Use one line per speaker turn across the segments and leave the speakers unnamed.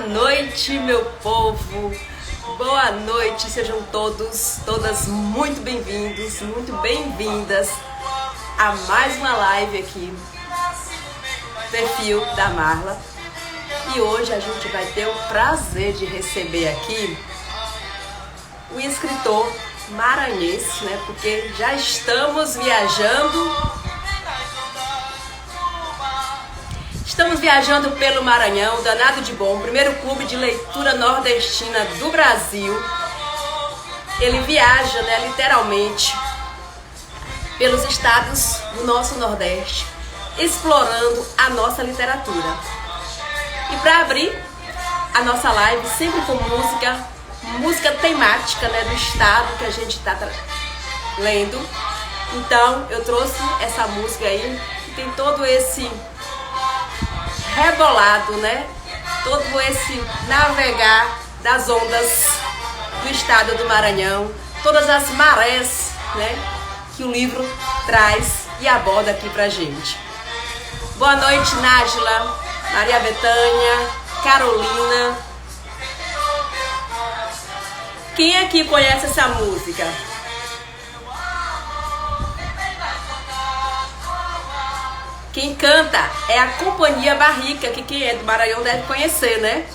noite, meu povo. Boa noite, sejam todas muito bem-vindos, muito bem-vindas a mais uma live aqui, Perfil da Marla. E hoje a gente vai ter o prazer de receber aqui o escritor maranhense, né? Porque já estamos viajando. Estamos viajando pelo Maranhão, Danado de Bom, o primeiro clube de leitura nordestina do Brasil. Ele viaja, né, literalmente, pelos estados do nosso Nordeste, explorando a nossa literatura. E para abrir a nossa live, sempre com música temática, né, do estado que a gente está lendo. Então, eu trouxe essa música aí, que tem todo esse rebolado, né? Todo esse navegar das ondas do estado do Maranhão, todas as marés, né, que o livro traz e aborda aqui pra gente. Boa noite, Nájila, Maria Bethânia, Carolina. Quem aqui conhece essa música? Quem canta é a Companhia Barrica, que quem é do Maranhão deve conhecer, né?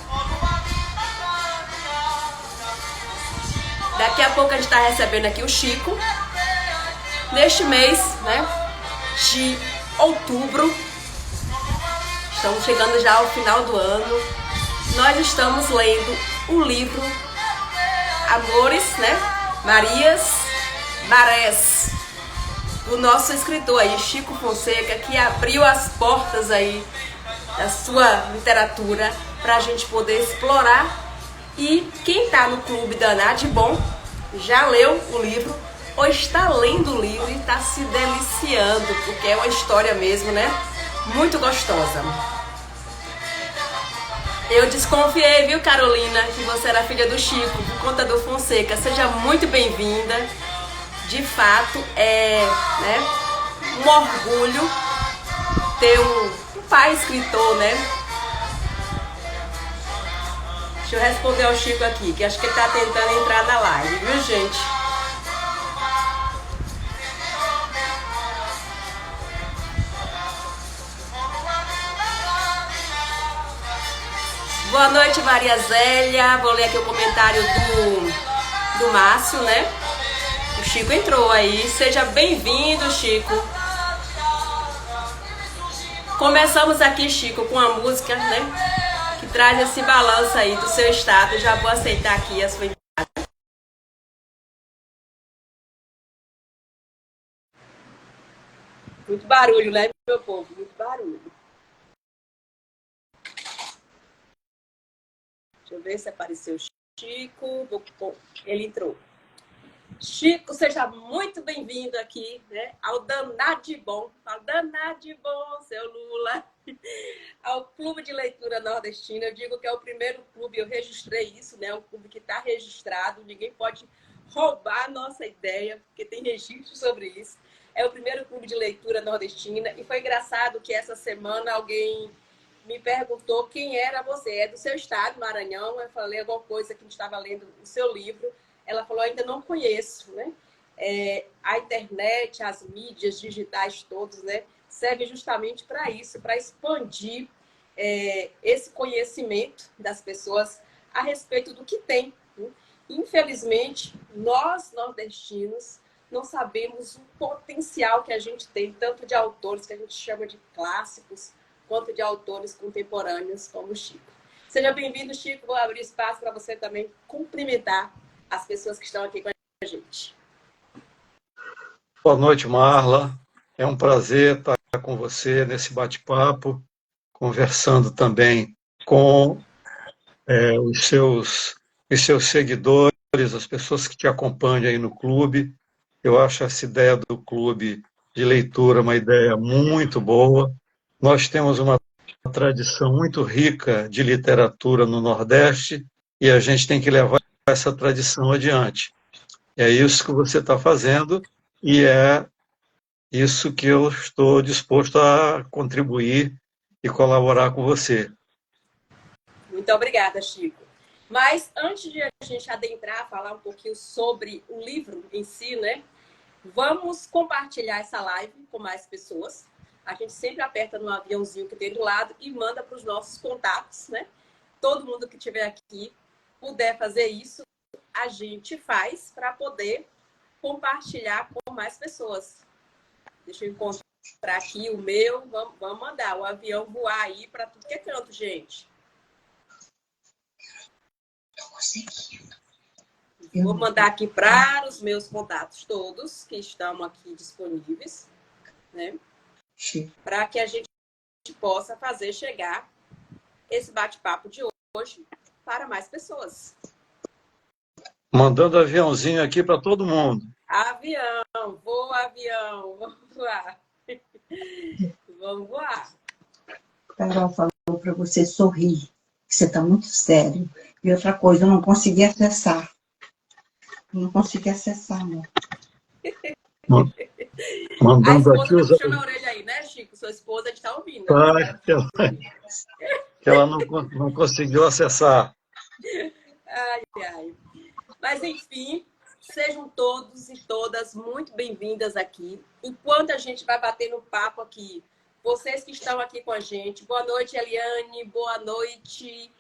Daqui a pouco a gente está recebendo aqui o Chico. Neste mês, né, de outubro, estamos chegando já ao final do ano, nós estamos lendo o livro Amores, né, Marias, Marés, o nosso escritor aí, Chico Fonseca, que abriu as portas aí da sua literatura para a gente poder explorar. E quem está no Clube Danado de Bom já leu o livro ou está lendo o livro e está se deliciando, porque é uma história mesmo, né? Muito gostosa. Eu desconfiei, viu, Carolina, que você era filha do Chico, por conta do Fonseca. Seja muito bem-vinda. De fato, é, né, um orgulho ter um pai escritor, né? Deixa eu responder ao Chico aqui, que acho que ele tá tentando entrar na live, viu, gente? Boa noite, Maria Zélia. Vou ler aqui o comentário do Márcio, né? O Chico entrou aí. Seja bem-vindo, Chico. Começamos aqui, Chico, com a música, né, que traz esse balanço aí do seu estado. Já vou aceitar aqui a sua entrada. Muito barulho, né, meu povo? Muito barulho. Deixa eu ver se apareceu o Chico. Ele entrou. Chico, seja muito bem-vindo aqui, né, ao Danado de Bom, ao Danado de Bom, seu Lula, ao Clube de Leitura Nordestina. Eu digo que é o primeiro clube, eu registrei isso, né, um clube que está registrado, ninguém pode roubar a nossa ideia, porque tem registro sobre isso. É o primeiro clube de leitura nordestina e foi engraçado que essa semana alguém me perguntou quem era você. É do seu estado, Maranhão? Eu falei alguma coisa que a gente estava lendo o seu livro. Ela falou, ainda não conheço, né? A internet, as mídias digitais todos, né, servem justamente para isso, para expandir esse conhecimento das pessoas a respeito do que tem, né? Infelizmente, nós nordestinos não sabemos o potencial que a gente tem, tanto de autores que a gente chama de clássicos, quanto de autores contemporâneos como o Chico. Seja bem-vindo, Chico. Vou abrir espaço para você também cumprimentar as pessoas que estão aqui com a gente.
Boa noite, Marla. É um prazer estar com você nesse bate-papo, conversando também com os seus seguidores, as pessoas que te acompanham aí no clube. Eu acho essa ideia do clube de leitura uma ideia muito boa. Nós temos uma tradição muito rica de literatura no Nordeste e a gente tem que levar essa tradição adiante. É isso que você está fazendo e é isso que eu estou disposto a contribuir e colaborar com você.
Muito obrigada, Chico. Mas antes de a gente adentrar, falar um pouquinho sobre o livro em si, né? Vamos compartilhar essa live com mais pessoas. A gente sempre aperta no aviãozinho que tem do lado e manda para os nossos contatos, né? Todo mundo que estiver aqui puder fazer isso, a gente faz para poder compartilhar com mais pessoas. Deixa eu encontrar aqui o meu. Vamos mandar o avião voar aí para tudo que é canto, gente. Vou mandar aqui para os meus contatos todos que estão aqui disponíveis, né? Para que a gente possa fazer chegar esse bate-papo de hoje para mais pessoas.
Mandando aviãozinho aqui para todo mundo.
Avião, avião, vamos voar. Vamos voar.
Carol falou para você sorrir, que você está muito sério. E outra coisa, eu não consegui acessar. Não consegui acessar, não.
Mandando
a esposa
aqui
tá
os...
puxando a orelha aí, né, Chico? Sua esposa, a gente está ouvindo.
Né? Que ela não conseguiu acessar.
Ai, ai. Mas, enfim, sejam todos e todas muito bem-vindas aqui. Enquanto a gente vai batendo papo aqui, vocês que estão aqui com a gente, boa noite, Eliane, boa noite,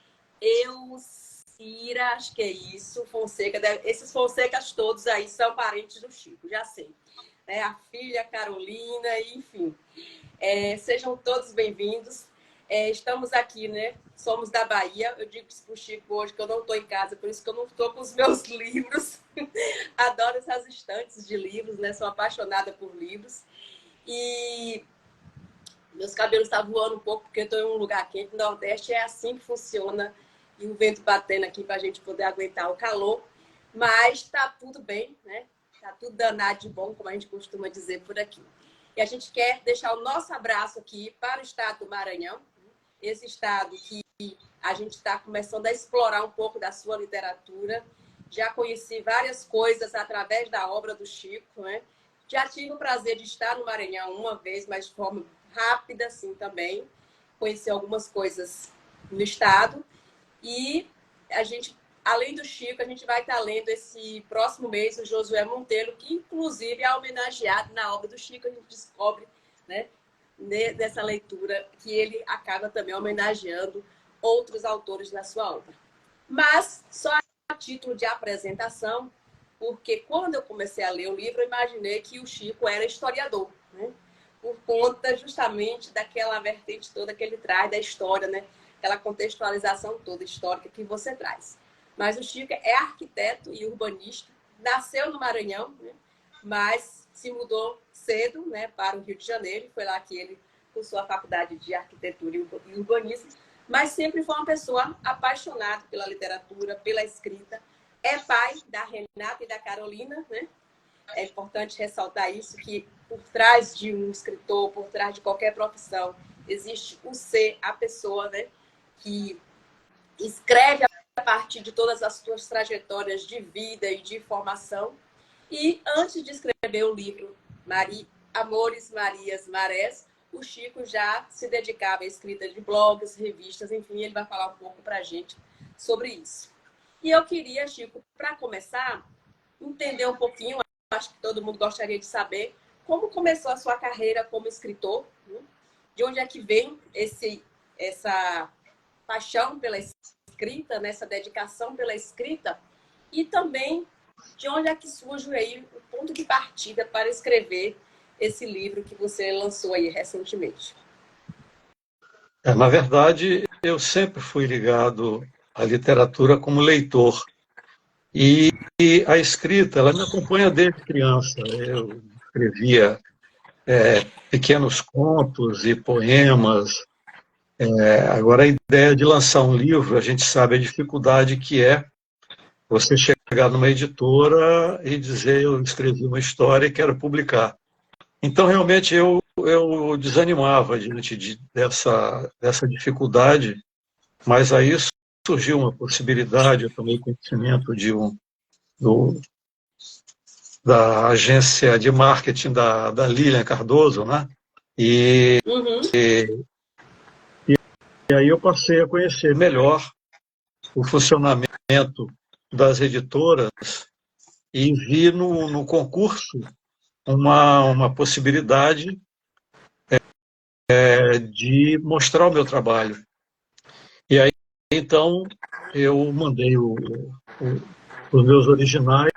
Cira, acho que é isso, Fonseca. Esses Fonsecas todos aí são parentes do Chico, já sei. Né? A filha Carolina, enfim. Sejam todos bem-vindos. Estamos aqui, né? Somos da Bahia. Eu digo para o Chico hoje que eu não estou em casa, por isso que eu não estou com os meus livros. Adoro essas estantes de livros, né? Sou apaixonada por livros. E meus cabelos estão voando um pouco, porque eu estou em um lugar quente. No Nordeste é assim que funciona. E o vento batendo aqui para a gente poder aguentar o calor. Mas está tudo bem, né? Está tudo danado de bom, como a gente costuma dizer por aqui. E a gente quer deixar o nosso abraço aqui para o estado do Maranhão. Esse estado que a gente está começando a explorar um pouco da sua literatura. Já conheci várias coisas através da obra do Chico, né? Já tive o prazer de estar no Maranhão uma vez, mas de forma rápida, assim, também. Conheci algumas coisas no estado. E a gente, além do Chico, a gente vai estar lendo esse próximo mês o Josué Monteiro, que inclusive é homenageado na obra do Chico. A gente descobre, né, nessa leitura que ele acaba também homenageando outros autores na sua obra. Mas só a título de apresentação, porque quando eu comecei a ler o livro, eu imaginei que o Chico era historiador, né? Por conta justamente daquela vertente toda que ele traz da história, né? Aquela contextualização toda histórica que você traz. Mas o Chico é arquiteto e urbanista, nasceu no Maranhão, né? Mas se mudou cedo, né, para o Rio de Janeiro. Foi lá que ele cursou a faculdade de arquitetura e urbanismo. Mas sempre foi uma pessoa apaixonada pela literatura, pela escrita. É pai da Renata e da Carolina, né? É importante ressaltar isso, que por trás de um escritor, por trás de qualquer profissão, existe o ser, a pessoa, né, que escreve a partir de todas as suas trajetórias de vida e de formação. E antes de escrever o livro Amores, Marias, Marés, o Chico já se dedicava à escrita de blogs, revistas, enfim, ele vai falar um pouco para a gente sobre isso. E eu queria, Chico, para começar, entender um pouquinho, acho que todo mundo gostaria de saber, como começou a sua carreira como escritor, né? De onde é que vem essa paixão pela escrita, né? Essa dedicação pela escrita, e também de onde é que surge aí o ponto de partida para escrever esse livro que você lançou aí recentemente?
Na verdade, eu sempre fui ligado à literatura como leitor. E a escrita, ela me acompanha desde criança. Eu escrevia pequenos contos e poemas. Agora, a ideia de lançar um livro, a gente sabe a dificuldade que é você chegar numa editora e dizer: eu escrevi uma história e quero publicar. Então, realmente, eu desanimava diante dessa dificuldade, mas aí surgiu uma possibilidade. Eu tomei conhecimento da agência de marketing da Lilian Cardoso, né? E aí eu passei a conhecer melhor o funcionamento das editoras e vi no concurso uma possibilidade de mostrar o meu trabalho. E aí, então, eu mandei os meus originais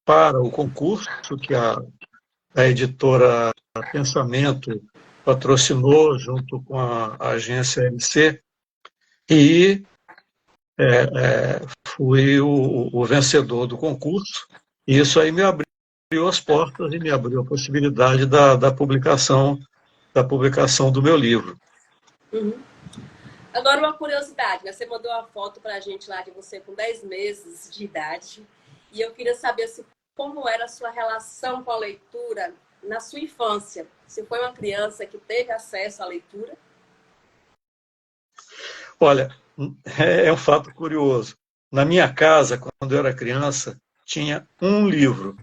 para o concurso que a editora Pensamento patrocinou junto com a agência MC e fui o vencedor do concurso. E isso aí me abriu as portas e me abriu a possibilidade da publicação do meu livro.
Uhum. Agora, uma curiosidade, né? Você mandou uma foto para a gente lá de você com 10 meses de idade. E eu queria saber assim, como era a sua relação com a leitura na sua infância. Você foi uma criança que teve acesso à leitura?
Olha, é um fato curioso. Na minha casa, quando eu era criança, tinha um livro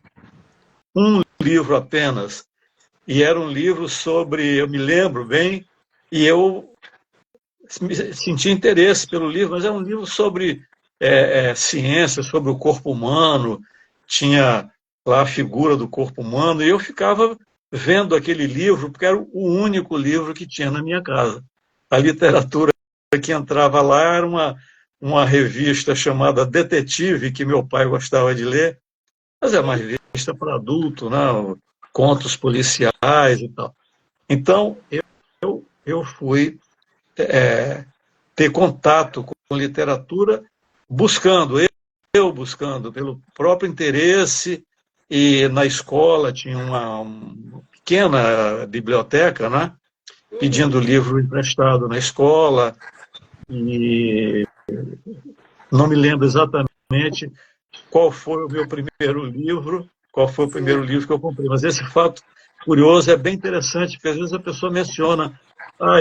apenas. E era um livro sobre, eu me lembro bem, e eu senti interesse pelo livro, mas é um livro sobre ciência, sobre o corpo humano, tinha lá a figura do corpo humano, e eu ficava vendo aquele livro, porque era o único livro que tinha na minha casa. A literatura que entrava lá era uma revista chamada Detetive, que meu pai gostava de ler, mas é uma revista para adulto, né? Contos policiais e tal. Então, eu fui ter contato com literatura eu buscando pelo próprio interesse, e na escola tinha uma pequena biblioteca, né? Pedindo livro emprestado na escola, e não me lembro exatamente qual foi o meu primeiro livro, qual foi o primeiro livro que eu comprei, mas esse fato curioso é bem interessante, porque às vezes a pessoa menciona: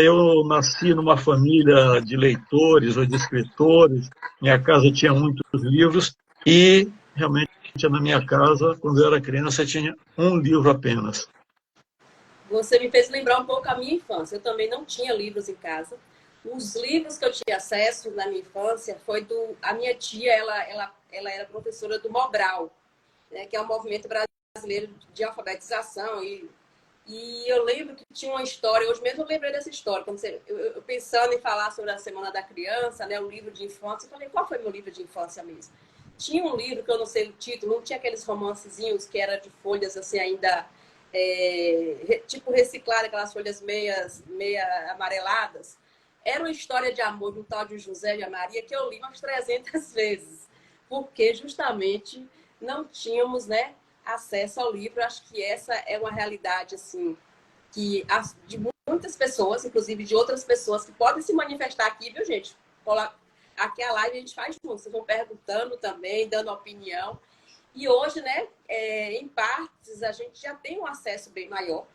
eu nasci numa família de leitores ou de escritores, minha casa tinha muitos livros, e realmente na minha casa, quando eu era criança, tinha um livro apenas.
Você me fez lembrar um pouco a minha infância. Eu também não tinha livros em casa. Os livros que eu tinha acesso na minha infância foi a minha tia, ela era professora do Mobral, né, que é um movimento brasileiro de alfabetização, e eu lembro que tinha uma história, hoje mesmo eu lembrei dessa história, quando eu pensando em falar sobre a Semana da Criança, né, o livro de infância, eu falei, qual foi meu livro de infância mesmo? Tinha um livro que eu não sei o título, não tinha aqueles romancezinhos que era de folhas assim ainda, tipo reciclada, aquelas folhas meia amareladas. Era uma história de amor de um tal de José e a Maria que eu li umas 300 vezes, porque justamente não tínhamos, né, acesso ao livro. Acho que essa é uma realidade assim que de muitas pessoas, inclusive de outras pessoas que podem se manifestar aqui, viu, gente? Aqui a live a gente faz junto, vocês vão perguntando também, dando opinião. E hoje, né, em partes, a gente já tem um acesso bem maior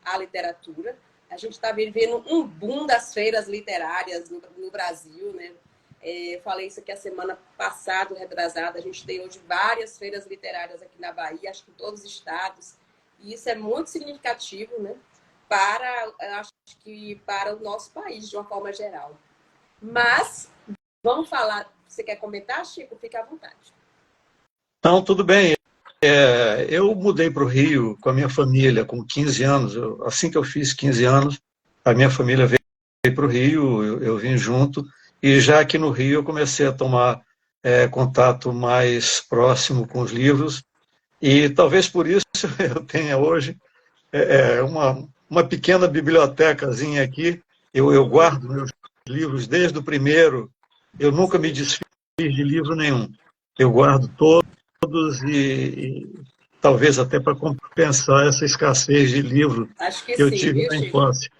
à literatura. A gente está vivendo um boom das feiras literárias no Brasil, né? Falei isso aqui a semana passada, retrasada. A gente tem hoje várias feiras literárias aqui na Bahia, acho que em todos os estados. E isso é muito significativo, né? Acho que para o nosso país, de uma forma geral. Mas, vamos falar. Você quer comentar, Chico? Fique à vontade.
Não, tudo bem. Eu mudei para o Rio com a minha família com 15 anos. Assim que eu fiz 15 anos, a minha família veio para o Rio, eu vim junto, e já aqui no Rio eu comecei a tomar contato mais próximo com os livros, e talvez por isso eu tenha hoje uma pequena bibliotecazinha aqui. Eu guardo meus livros desde o primeiro, eu nunca me desfiz de livro nenhum. Eu guardo todos, e talvez até para compensar essa escassez de livro
Acho que
que eu
sim,
tive
viu,
na
Chico?
infância.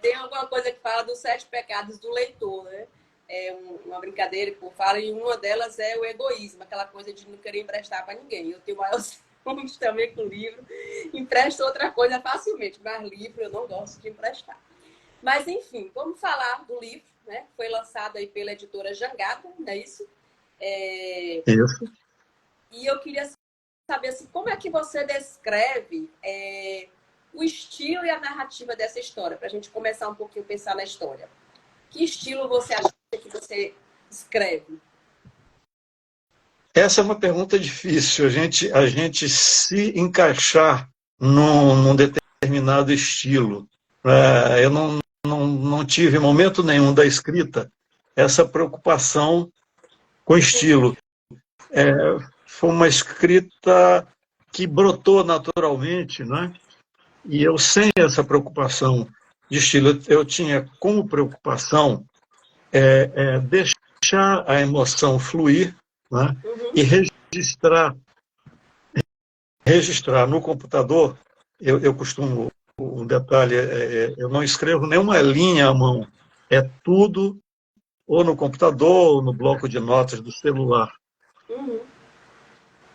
Tem alguma coisa que fala dos 7 pecados do leitor, né? Uma brincadeira que eu falo, e uma delas é o egoísmo, aquela coisa de não querer emprestar para ninguém. Eu tenho maior ciúmes também com livro, empresto outra coisa facilmente, mas livro eu não gosto de emprestar. Mas, enfim, vamos falar do livro, né? Foi lançado aí pela editora Jangada, não é isso?
Isso.
E eu queria saber assim, como é que você descreve o estilo e a narrativa dessa história, para a gente começar um pouquinho a pensar na história. Que estilo você acha que você escreve?
Essa é uma pergunta difícil. A gente se encaixar num determinado estilo. Eu não tive, em momento nenhum da escrita, essa preocupação com estilo. Foi uma escrita que brotou naturalmente, né? E eu, sem essa preocupação de estilo, eu tinha como preocupação deixar a emoção fluir, né? E registrar no computador. Eu costumo, um detalhe, eu não escrevo nenhuma linha à mão, é tudo ou no computador ou no bloco de notas do celular.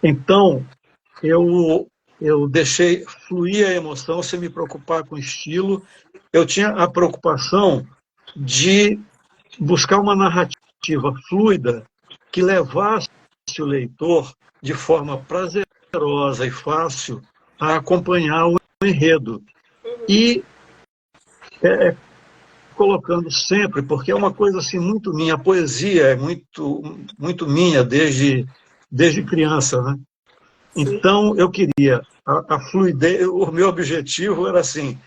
Então, eu deixei fluir a emoção sem me preocupar com o estilo. Eu tinha a preocupação de buscar uma narrativa fluida que levasse o leitor de forma prazerosa e fácil a acompanhar o enredo. E colocando sempre, porque é uma coisa assim muito minha, a poesia é muito minha desde criança, né? Então eu queria a fluidez, o meu objetivo era assim,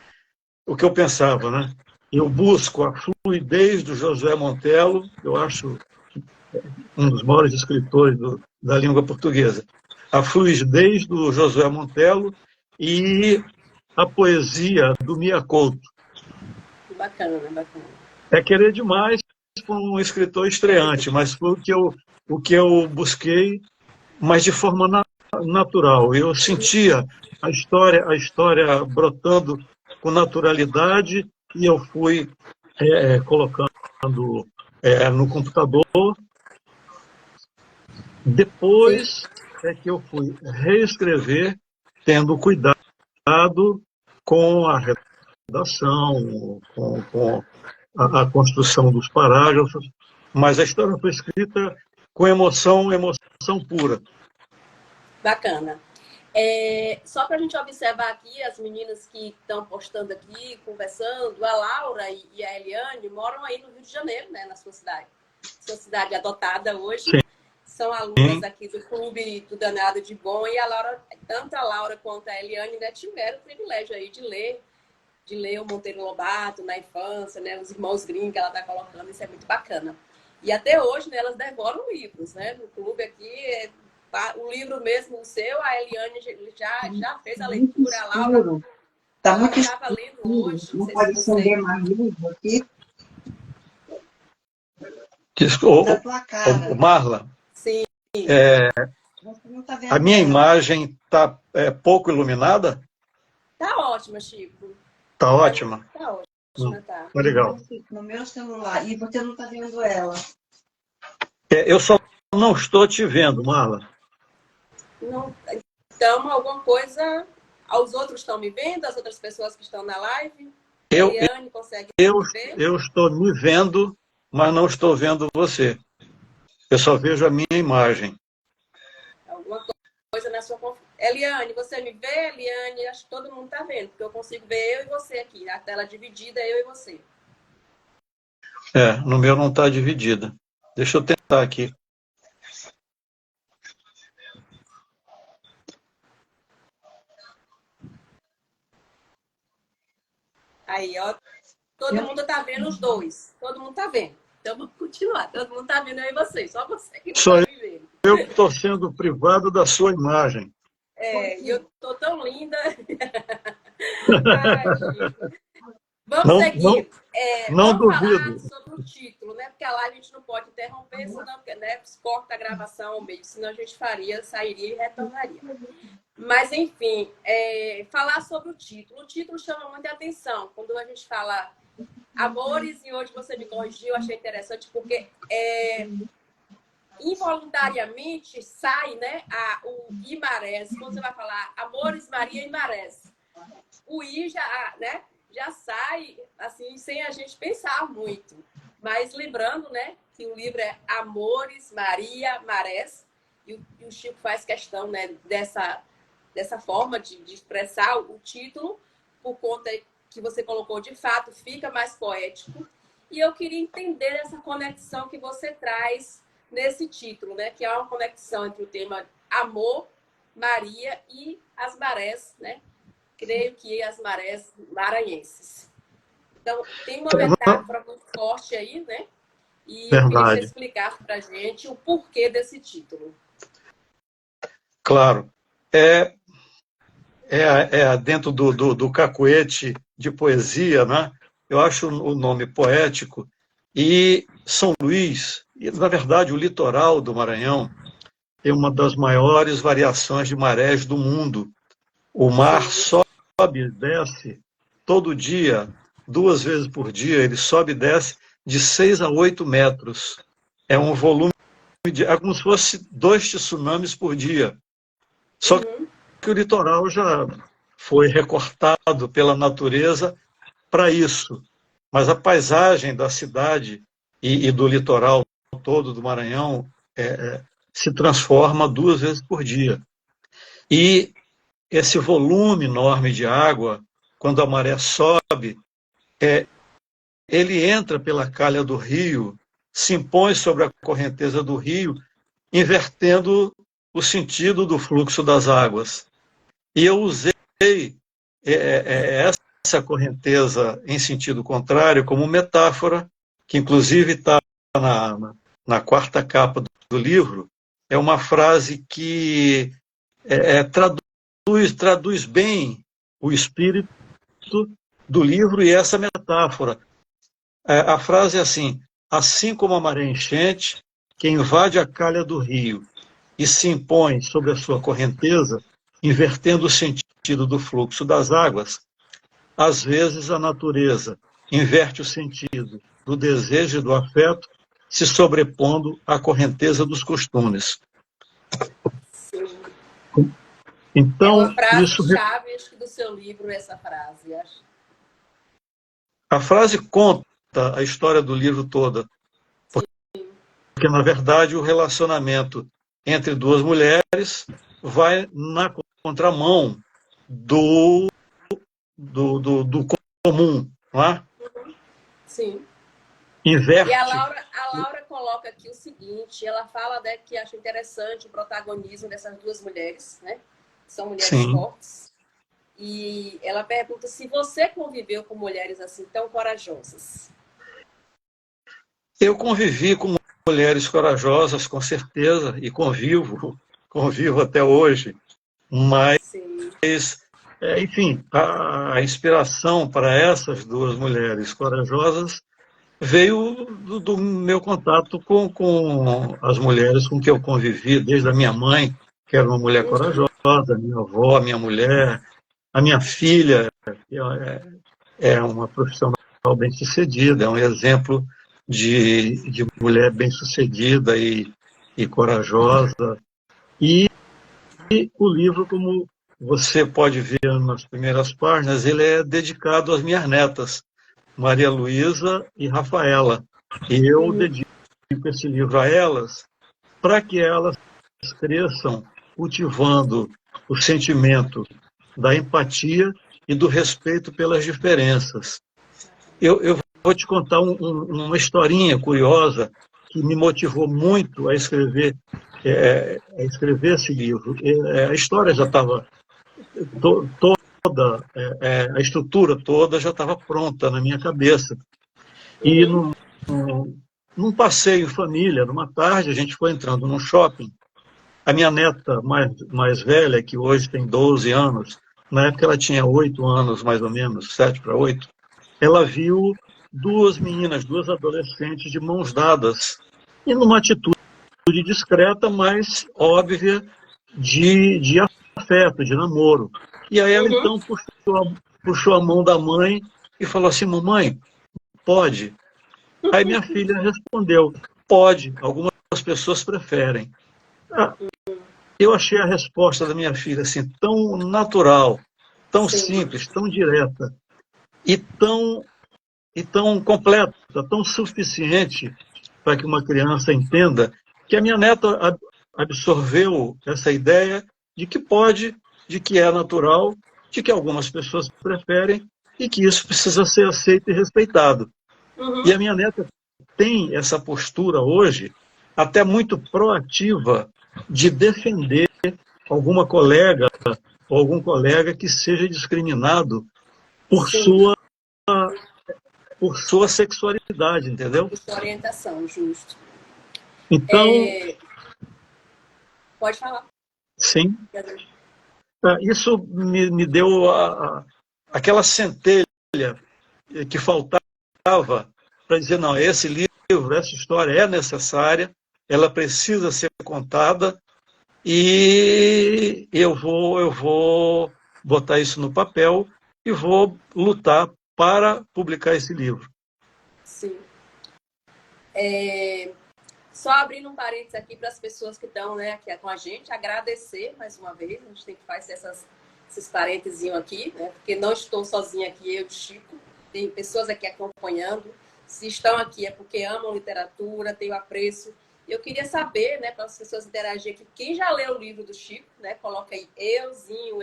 o que eu pensava, né? Eu busco a fluidez do Josué Montello, eu acho um dos maiores escritores da língua portuguesa. A fluidez do Josué Montello e a poesia do Mia Couto.
Bacana, bacana.
É querer demais para um escritor estreante, mas foi o que eu busquei, mas de forma natural. Eu sentia a história brotando com naturalidade e eu fui colocando no computador. Depois é que eu fui reescrever, tendo cuidado com a redação, com a construção dos parágrafos, mas a história foi escrita com emoção pura.
Bacana. Só para a gente observar aqui, as meninas que estão postando aqui, conversando, a Laura e a Eliane moram aí no Rio de Janeiro, né, na sua cidade adotada hoje.
Sim.
São alunas aqui do Clube do Danado de Bom, e tanto a Laura quanto a Eliane, né, tiveram o privilégio aí de ler o Monteiro Lobato na infância, né, os Irmãos Grimm que ela está colocando, isso é muito bacana. E até hoje, né, elas devoram livros, né, no clube aqui, o livro mesmo, o seu, a Eliane já fez a leitura, a Laura
está muito
estava lendo hoje.
Não pode acender mais livro aqui?
Da tua cara. Marla,
sim.
A minha imagem está pouco iluminada?
Tá ótima, Chico.
Tá ótima?
Tá ótima, tá.
Legal.
No meu celular. E você não está vendo ela?
Eu só não estou te vendo, Marla.
Não, então, alguma coisa... Os outros estão me vendo? As outras pessoas que estão na live? Eliane consegue me ver?
Eu estou me vendo, mas não estou vendo você. Eu só vejo a minha imagem.
Alguma coisa na sua... Eliane, você me vê? Eliane, acho que todo mundo está vendo, porque eu consigo ver eu e você aqui. A tela dividida, eu e você.
No meu não está dividida. Deixa eu tentar aqui.
Aí, ó. Todo mundo está vendo os dois. Todo mundo está vendo. Então, vamos continuar. Todo mundo está vendo eu e você. Só você que não está me vendo.
Eu que estou sendo privado da sua imagem.
E eu estou tão linda. Ai, vamos seguir.
Não
vamos
duvido.
falar sobre o título, né? Porque a live a gente não pode interromper, senão, né, corta a gravação ao meio, senão a gente sairia e retornaria. Mas, enfim, falar sobre o título. O título chama muita atenção. Quando a gente fala Amores, e hoje você me corrigiu, achei interessante, porque involuntariamente sai, né, o Guimarães. Quando você vai falar Amores, Maria e Marés, o I já sai assim, sem a gente pensar muito. Mas lembrando, né, que o livro é Amores, Maria, Marés, e o Chico faz questão, né, dessa forma de expressar o título, por conta que você colocou, de fato, fica mais poético. E eu queria entender essa conexão que você traz nesse título, né? Que é uma conexão entre o tema amor, Maria e as marés, né? Creio que as marés maranhenses. Então, tem uma metáfora muito forte aí, né? E eu queria que você explicasse para a gente o porquê desse título.
Claro. Dentro do cacuete de poesia, né? Eu acho o nome poético. E São Luís, e, na verdade, o litoral do Maranhão, tem uma das maiores variações de marés do mundo. O mar sobe e desce todo dia, 2 vezes por dia, ele sobe e desce de 6 a 8 metros. É um volume é como se fosse 2 tsunamis por dia. Só que o litoral já foi recortado pela natureza para isso. Mas a paisagem da cidade e do litoral todo do Maranhão se transforma 2 vezes por dia. E esse volume enorme de água, quando a maré sobe, ele entra pela calha do rio, se impõe sobre a correnteza do rio, invertendo o sentido do fluxo das águas. E eu usei essa correnteza em sentido contrário como metáfora, que inclusive está na 4ª capa do livro. É uma frase que traduz bem o espírito do livro e essa metáfora. A frase é assim: assim como a maré enchente, que invade a calha do rio e se impõe sobre a sua correnteza, invertendo o sentido do fluxo das águas, às vezes a natureza inverte o sentido do desejo e do afeto, se sobrepondo à correnteza dos costumes.
Sim.
Então,
é uma frase-chave do seu livro, essa frase, acho.
A frase conta a história do livro toda, porque, na verdade, o relacionamento entre 2 mulheres vai na contramão do comum, não é?
Sim.
Inverte.
E a Laura coloca aqui o seguinte, ela fala, né, que acha interessante o protagonismo dessas 2 mulheres, né? São mulheres fortes. E ela pergunta se você conviveu com mulheres assim tão corajosas.
Eu convivi com mulheres corajosas, com certeza, e convivo até hoje. Mas, enfim, a inspiração para essas 2 mulheres corajosas veio do meu contato com as mulheres com que eu convivi, desde a minha mãe, que era uma mulher corajosa, a minha avó, a minha mulher, a minha filha, que é uma profissional bem-sucedida, é um exemplo de mulher bem-sucedida e corajosa. E o livro, como você pode ver nas primeiras páginas, ele é dedicado às minhas netas, Maria Luísa e Rafaela. E eu dedico esse livro a elas para que elas cresçam cultivando o sentimento da empatia e do respeito pelas diferenças. Eu vou te contar uma historinha curiosa que me motivou muito a escrever esse livro. A história já estava toda, a estrutura toda já estava pronta na minha cabeça. E num passeio em família, numa tarde, a gente foi entrando num shopping. A minha neta mais velha, que hoje tem 12 anos, na época ela tinha 8 anos, mais ou menos, 7 para 8, ela viu 2 meninas, 2 adolescentes de mãos dadas, e numa atitude discreta, mas óbvia, de afeto, de namoro. E aí ela, então, puxou a mão da mãe e falou assim: mamãe, pode? Aí minha filha respondeu: pode, algumas pessoas preferem. Eu achei a resposta da minha filha assim, tão natural, tão simples, tão direta, e tão completa, tão suficiente para que uma criança entenda, que a minha neta absorveu essa ideia de que pode, de que é natural, de que algumas pessoas preferem e que isso precisa ser aceito e respeitado. E a minha neta tem essa postura hoje, até muito proativa, de defender alguma colega ou algum colega que seja discriminado por
Sim,
sua sexualidade, entendeu?
sua orientação, justo.
Então,
Pode falar.
sim, isso me deu aquela centelha que faltava para dizer, não, esse livro, essa história é necessária, ela precisa ser contada e eu vou botar isso no papel e vou lutar para publicar esse livro.
Sim. Só abrindo um parênteses aqui para as pessoas que estão, né, aqui com a gente, agradecer mais uma vez, a gente tem que fazer esses parênteses aqui, né, porque não estou sozinha aqui, eu e o Chico, tem pessoas aqui acompanhando, se estão aqui é porque amam literatura, têm o apreço. Eu queria saber, né, para as pessoas interagirem aqui, quem já leu o livro do Chico, né, coloca aí euzinho,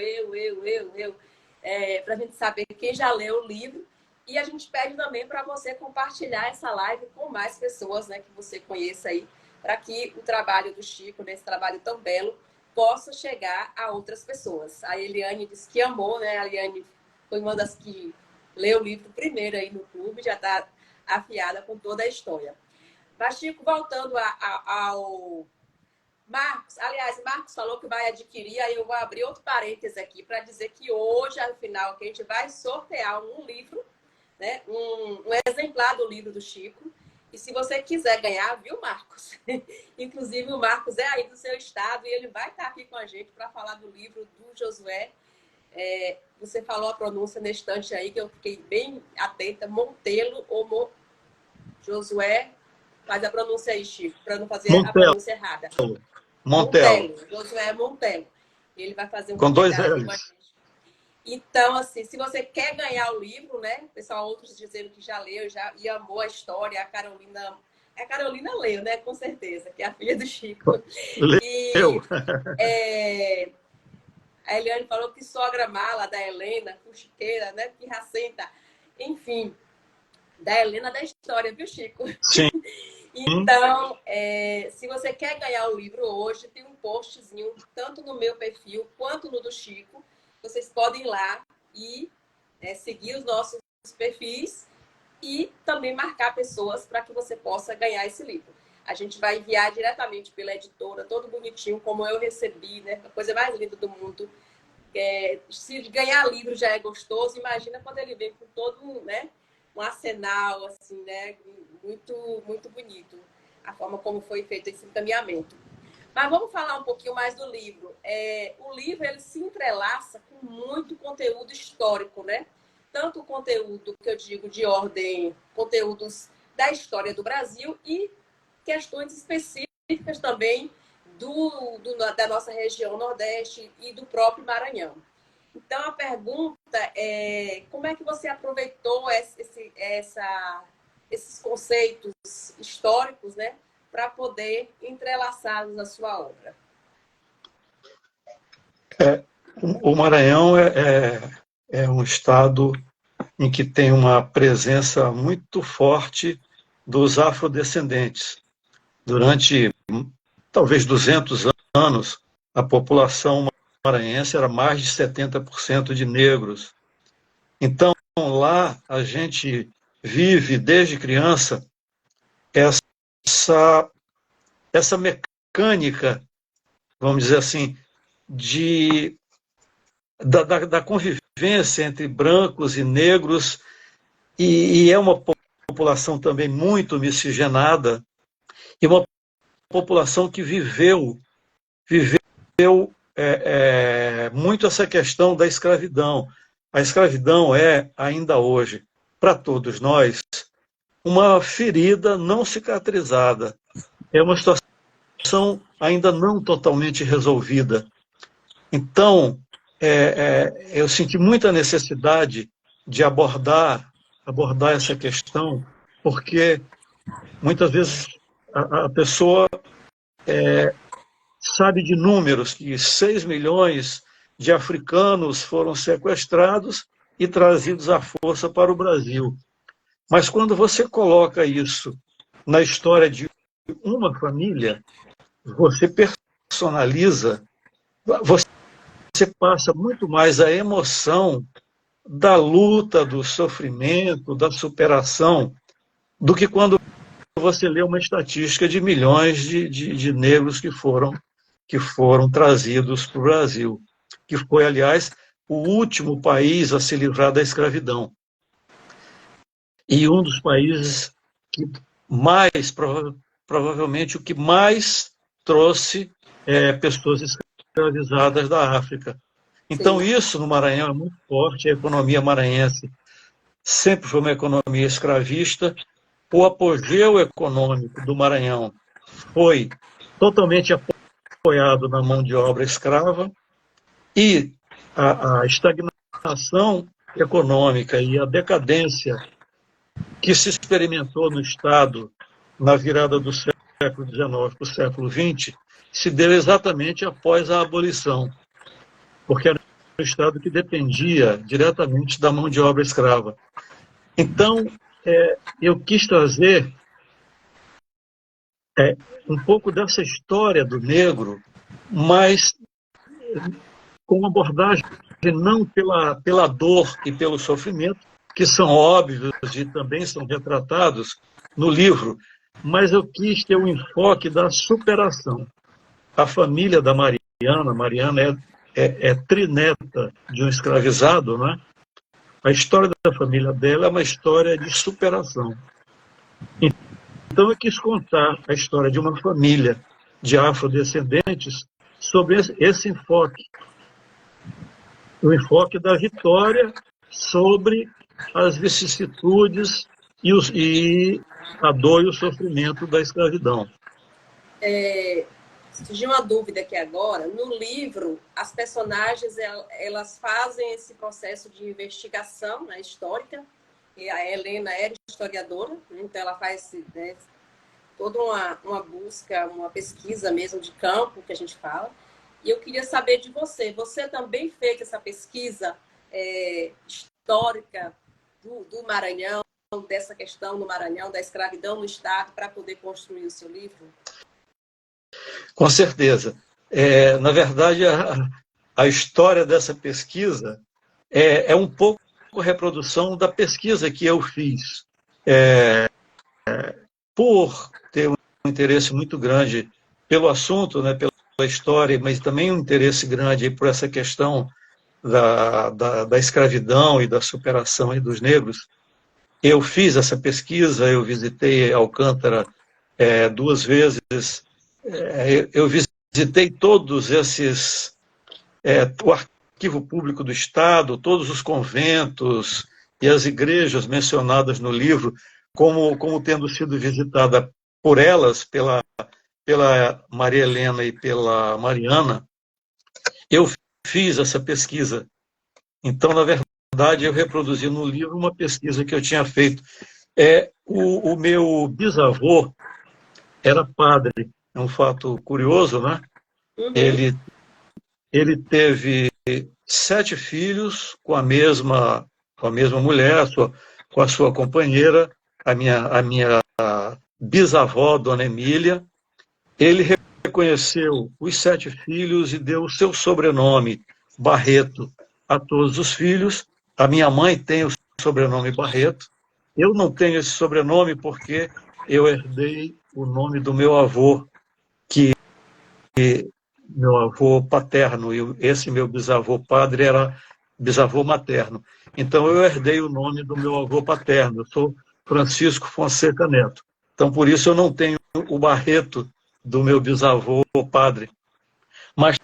para a gente saber quem já leu o livro. E a gente pede também para você compartilhar essa live com mais pessoas, né, que você conheça aí, para que o trabalho do Chico, nesse trabalho tão belo, possa chegar a outras pessoas. A Eliane disse que amou, né? A Eliane foi uma das que leu o livro primeiro aí no clube, já está afiada com toda a história. Mas, Chico, voltando ao Marcos, aliás, Marcos falou que vai adquirir, aí eu vou abrir outro parênteses aqui para dizer que hoje, afinal, que a gente vai sortear um livro, né, um exemplar do livro do Chico. E se você quiser ganhar, viu, Marcos? Inclusive, o Marcos é aí do seu estado e ele vai estar aqui com a gente para falar do livro do Josué. Você falou a pronúncia nesse instante aí, que eu fiquei bem atenta. Montelo ou Josué? Faz a pronúncia aí, Chico, para não fazer a pronúncia errada.
Montelo.
Josué Montelo. Ele vai fazer um
com dois
comentário
L's.
aqui. Então, assim, se você quer ganhar o livro, né? Pessoal, outros dizendo que já leu e amou a história. A Carolina leu, né? Com certeza, que é a filha do Chico.
Leu.
A Eliane falou que sogra mala da Helena, fuxiqueira, né? Pirracenta. Enfim, da Helena da história, viu, Chico?
Sim.
Então, se você quer ganhar o livro hoje, tem um postzinho, tanto no meu perfil quanto no do Chico. Vocês podem ir lá e seguir os nossos perfis e também marcar pessoas para que você possa ganhar esse livro. A gente vai enviar diretamente pela editora, todo bonitinho, como eu recebi, né? A coisa mais linda do mundo. Se ganhar livro já é gostoso, imagina quando ele vem com todo, né, um arsenal, assim, né? Muito, muito bonito. A forma como foi feito esse encaminhamento. Mas vamos falar um pouquinho mais do livro. O livro ele se entrelaça com muito conteúdo histórico, né? Tanto o conteúdo que eu digo de ordem, conteúdos da história do Brasil e questões específicas também da nossa região Nordeste e do próprio Maranhão. Então, a pergunta é como é que você aproveitou esses conceitos históricos, né? Para poder entrelaçá-los na sua obra.
O Maranhão é um estado em que tem uma presença muito forte dos afrodescendentes. Durante talvez 200 anos, a população maranhense era mais de 70% de negros. Então, lá a gente vive desde criança essa mecânica, vamos dizer assim, da convivência entre brancos e negros, e é uma população também muito miscigenada, e uma população que viveu muito essa questão da escravidão. A escravidão é, ainda hoje, para todos nós, uma ferida não cicatrizada. É uma situação ainda não totalmente resolvida. Então, eu senti muita necessidade de abordar essa questão, porque muitas vezes a pessoa sabe de números, que 6 milhões de africanos foram sequestrados e trazidos à força para o Brasil. Mas quando você coloca isso na história de uma família, você personaliza, você passa muito mais a emoção da luta, do sofrimento, da superação, do que quando você lê uma estatística de milhões de negros que foram trazidos para o Brasil, que foi, aliás, o último país a se livrar da escravidão. E um dos países que mais, provavelmente, o que mais trouxe pessoas escravizadas da África. Então,
Sim.
isso no Maranhão é muito forte, a economia maranhense sempre foi uma economia escravista. O apogeu econômico do Maranhão foi totalmente apoiado na mão de obra escrava, e a estagnação econômica e a decadência que se experimentou no Estado na virada do século XIX para o século XX se deu exatamente após a abolição, porque era um Estado que dependia diretamente da mão de obra escrava. Então, eu quis trazer um pouco dessa história do negro, mas com uma abordagem não pela dor e pelo sofrimento, que são óbvios e também são retratados no livro, mas eu quis ter um enfoque da superação. A família da Mariana é trineta de um escravizado, né? A história da família dela é uma história de superação. Então eu quis contar a história de uma família de afrodescendentes sobre esse enfoque. O enfoque da vitória sobre as vicissitudes e a dor e o sofrimento da escravidão.
Surgiu uma dúvida aqui agora. No livro, as personagens elas fazem esse processo de investigação, né, histórica, e a Helena era historiadora, né, então ela faz, né, toda uma busca, uma pesquisa mesmo de campo, que a gente fala. E eu queria saber de você. Você também fez essa pesquisa histórica do Maranhão, dessa questão no Maranhão, da escravidão no Estado, para poder construir o seu livro?
Com certeza. Na verdade, a história dessa pesquisa é um pouco reprodução da pesquisa que eu fiz. Por ter um interesse muito grande pelo assunto, né, pela história, mas também um interesse grande por essa questão da escravidão e da superação aí dos negros, eu fiz essa pesquisa, eu visitei Alcântara 2 vezes, eu visitei todos esses, o Arquivo Público do Estado, todos os conventos e as igrejas mencionadas no livro, como tendo sido visitada por elas, pela Maria Helena e pela Mariana. Eu fiz essa pesquisa. Então, na verdade, eu reproduzi no livro uma pesquisa que eu tinha feito. O meu bisavô era padre, é um fato curioso, né?
Uhum.
Ele teve 7 filhos com a mesma mulher, com a sua companheira, a minha bisavó, Dona Emília. Ele reconheceu os 7 filhos e deu o seu sobrenome, Barreto, a todos os filhos. A minha mãe tem o sobrenome Barreto. Eu não tenho esse sobrenome porque eu herdei o nome do meu avô, meu avô paterno, e esse meu bisavô padre era bisavô materno. Então, eu herdei o nome do meu avô paterno. Eu sou Francisco Fonseca Neto. Então, por isso, eu não tenho o Barreto do meu bisavô padre. Mas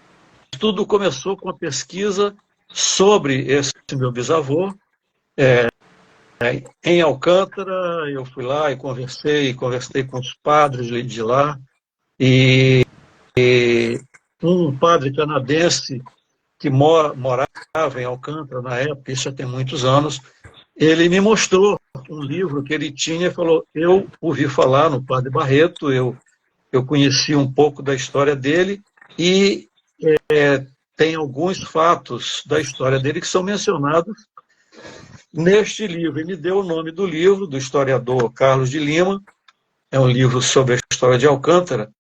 tudo começou com a pesquisa sobre esse meu bisavô. Em Alcântara, eu fui lá e conversei com os padres de lá, e um padre canadense que morava em Alcântara na época, isso já tem muitos anos, ele me mostrou um livro que ele tinha e falou: eu ouvi falar no Padre Barreto, eu conheci um pouco da história dele, e tem alguns fatos da história dele que são mencionados neste livro. E me deu o nome do livro, do historiador Carlos de Lima. É um livro sobre a história de Alcântara.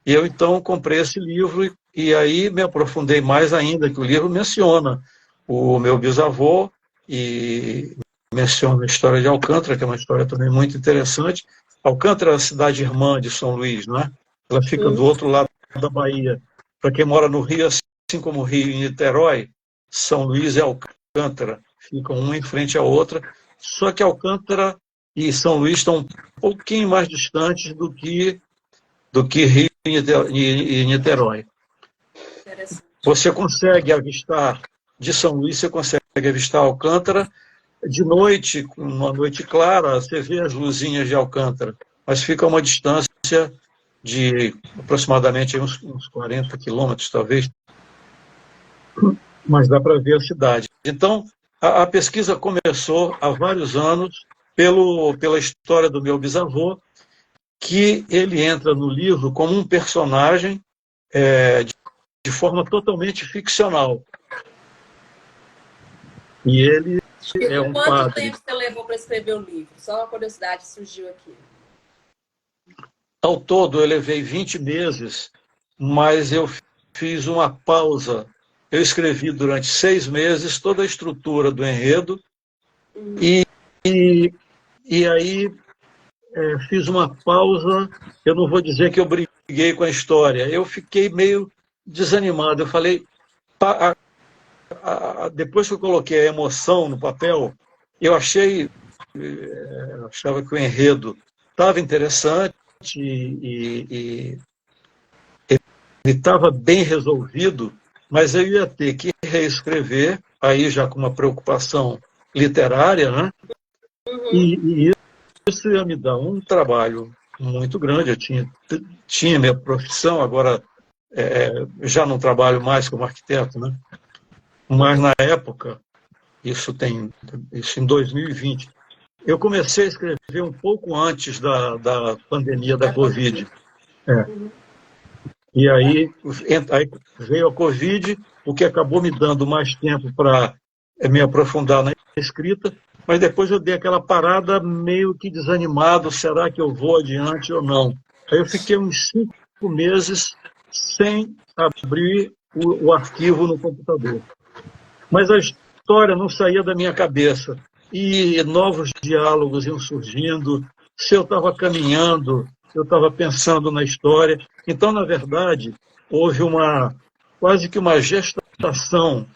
E eu, então, comprei esse livro e aí me aprofundei mais ainda, que o livro menciona o meu bisavô e menciona a história de Alcântara, que é uma história também muito interessante. Alcântara é a cidade irmã de São Luís, não é? Ela fica do outro lado da Bahia. Para quem mora no Rio, assim como o Rio e Niterói, São Luís e Alcântara ficam uma em frente à outra, só que Alcântara e São Luís estão um pouquinho mais distantes do que Rio e Niterói. Você consegue avistar de São Luís, você consegue avistar Alcântara. De noite, uma noite clara, você vê as luzinhas de Alcântara, mas fica a uma distância de aproximadamente uns 40 quilômetros, talvez, mas dá para ver a cidade. Então, a pesquisa começou há vários anos pela história do meu bisavô, que ele entra no livro como um personagem de forma totalmente ficcional. E ele é um
Quanto
padre.
tempo você levou para escrever o livro? Só uma curiosidade surgiu aqui.
Ao todo, eu levei 20 meses, mas eu fiz uma pausa. Eu escrevi durante 6 meses toda a estrutura do enredo e aí fiz uma pausa. Eu não vou dizer que eu briguei com a história. Eu fiquei meio desanimado. Eu falei, depois que eu coloquei a emoção no papel, eu achava que o enredo estava interessante e ele estava bem resolvido, mas eu ia ter que reescrever, aí já com uma preocupação literária, né? E isso ia me dar um trabalho muito grande. Eu tinha minha profissão, agora já não trabalho mais como arquiteto, né? Mas na época, isso em 2020, eu comecei a escrever um pouco antes da pandemia da Covid. E aí veio a Covid, o que acabou me dando mais tempo para me aprofundar na escrita, mas depois eu dei aquela parada meio que desanimado, será que eu vou adiante ou não? Aí eu fiquei uns 5 meses sem abrir o arquivo no computador. Mas a história não saía da minha cabeça e novos diálogos iam surgindo. Se eu estava caminhando, eu estava pensando na história. Então, na verdade, houve quase que uma gestação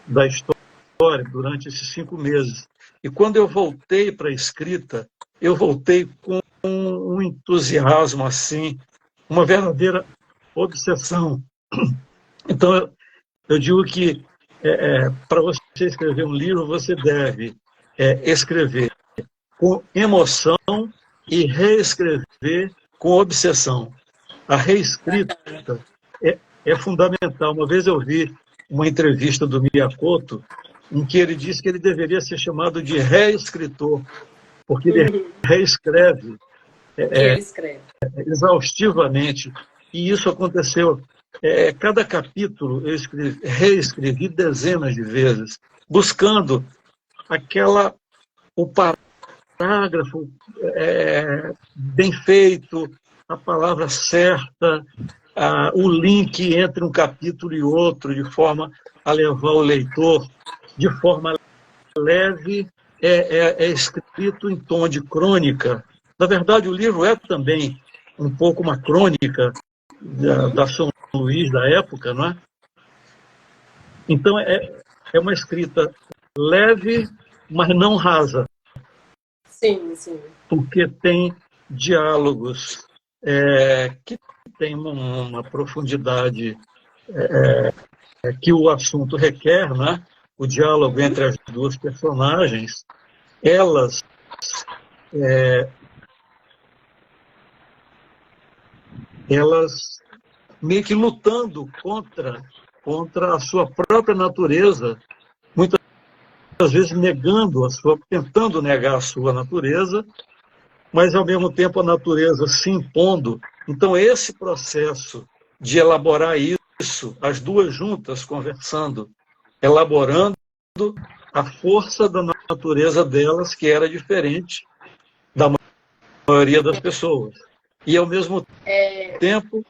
da história durante esses 5 meses. E quando eu voltei para a escrita, eu voltei com um entusiasmo assim, uma verdadeira obsessão. Então, eu digo que para você escrever um livro, você deve escrever com emoção e reescrever com obsessão. A reescrita é fundamental. Uma vez eu vi uma entrevista do Miyakoto em que ele disse que ele deveria ser chamado de reescritor, porque ele reescreve, exaustivamente. E isso aconteceu. Cada capítulo eu reescrevi dezenas de vezes, buscando o parágrafo bem feito, a palavra certa, o link entre um capítulo e outro, de forma a levar o leitor de forma leve, escrito em tom de crônica. Na verdade, o livro é também um pouco uma crônica da São Luís da época, não é? Então, é uma escrita leve, mas não rasa.
Sim, sim.
Porque tem diálogos que têm uma profundidade que o assunto requer, né? O diálogo entre as duas personagens, elas meio que lutando contra a sua própria natureza, muitas vezes tentando negar a sua natureza, mas ao mesmo tempo a natureza se impondo. Então esse processo de elaborar isso, as duas juntas conversando, elaborando a força da natureza delas, que era diferente da maioria das pessoas. E, ao mesmo tempo,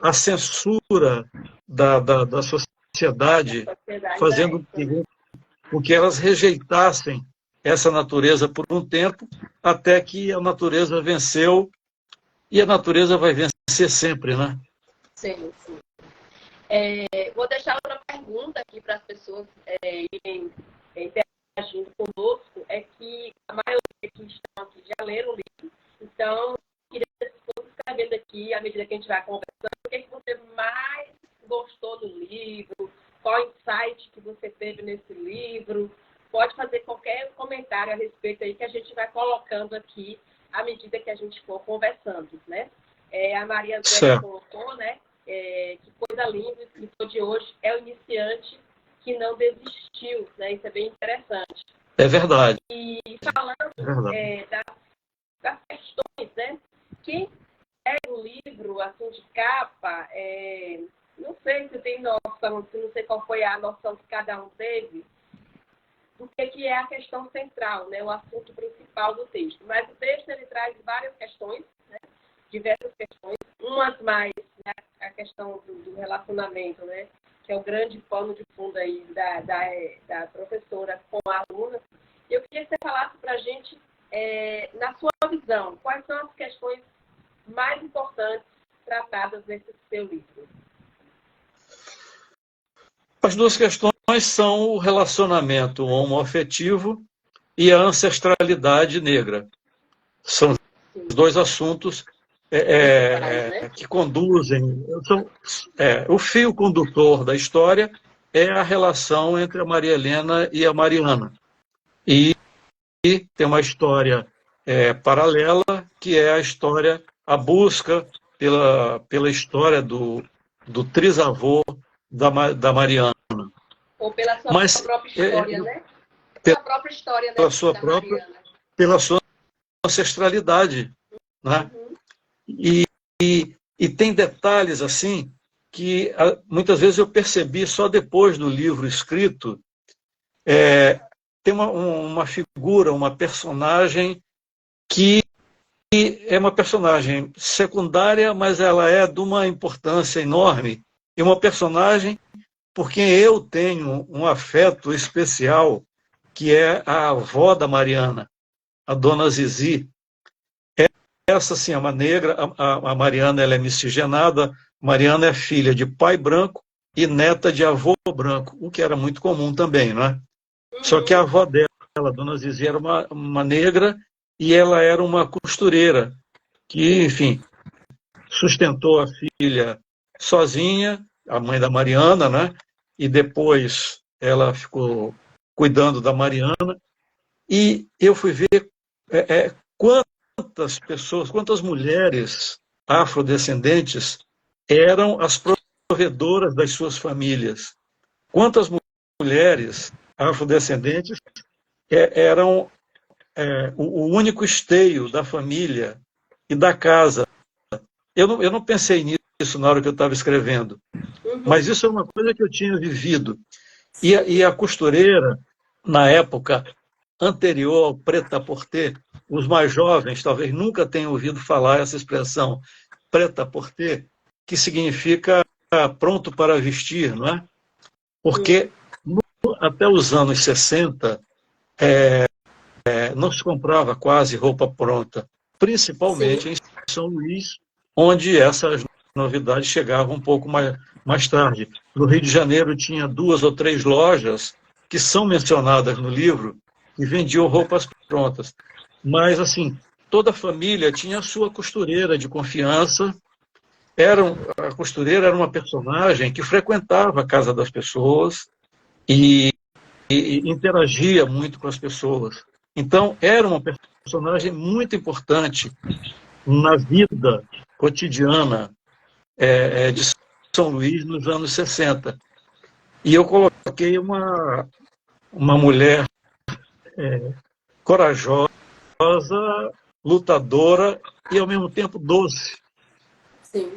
a censura da sociedade, fazendo com que elas rejeitassem essa natureza por um tempo, até que a natureza venceu, e a natureza vai vencer sempre, né?
Sim, sim. Vou deixar outra pergunta aqui para as pessoas irem interagindo conosco, é que a maioria que estão aqui já leram o livro. Então, queria que vocês fossem escrevendo aqui, à medida que a gente vai conversando, o que é que você mais gostou do livro, qual insight que você teve nesse livro. Pode fazer qualquer comentário a respeito aí que a gente vai colocando aqui à medida que a gente for conversando, né? A Maria Zé colocou, né? Que coisa linda, o escritor de hoje é o iniciante que não desistiu, né? Isso é bem interessante.
É verdade.
E falando das questões, né? Quem pega o livro assim de capa, não sei se tem noção, não sei qual foi a noção que cada um teve, do que é a questão central, né? O assunto principal do texto. Mas o texto ele traz várias questões, né? Diversas questões, umas mais, né? A questão do relacionamento, né? Que é o grande pano de fundo aí da professora com a aluna. Eu queria que você falasse para a gente, na sua visão, quais são as questões mais importantes tratadas nesse seu livro?
As duas questões são o relacionamento homoafetivo e a ancestralidade negra. São os dois assuntos que conduzem. O fio condutor da história é a relação entre a Maria Helena e a Mariana. E tem uma história paralela, que é a busca pela história do trisavô da Mariana.
Ou pela sua própria história, né? Pela própria história, né?
Pela sua ancestralidade, né? E tem detalhes assim que muitas vezes eu percebi só depois do livro escrito. Tem uma figura, uma personagem que é uma personagem secundária, mas ela é de uma importância enorme, e uma personagem por quem eu tenho um afeto especial, que é a avó da Mariana, a dona Zizi. Essa, sim, é uma negra. A Mariana ela é miscigenada. Mariana é filha de pai branco e neta de avô branco, o que era muito comum também, não é? Só que a avó dela, a dona Zizi, era uma negra, e ela era uma costureira que, enfim, sustentou a filha sozinha, a mãe da Mariana, né? E depois ela ficou cuidando da Mariana. E eu fui ver quantas pessoas, quantas mulheres afrodescendentes eram as provedoras das suas famílias. Quantas mulheres afrodescendentes eram o único esteio da família e da casa. Eu não pensei nisso na hora que eu estava escrevendo, mas isso é uma coisa que eu tinha vivido. E a costureira, na época anterior ao prêt-à-porter, os mais jovens talvez nunca tenham ouvido falar essa expressão prêt-à-porter, que significa pronto para vestir, não é? Porque até os anos 60 não se comprava quase roupa pronta, principalmente em São Luís, onde essas novidades chegavam um pouco mais tarde. No Rio de Janeiro tinha 2 ou 3 lojas que são mencionadas no livro e vendiam roupas prontas. Mas, assim, toda a família tinha a sua costureira de confiança. A costureira era uma personagem que frequentava a casa das pessoas e interagia muito com as pessoas. Então, era uma personagem muito importante na vida cotidiana de São Luís nos anos 60. E eu coloquei uma mulher corajosa, lutadora e, ao mesmo tempo, doce.
Sim.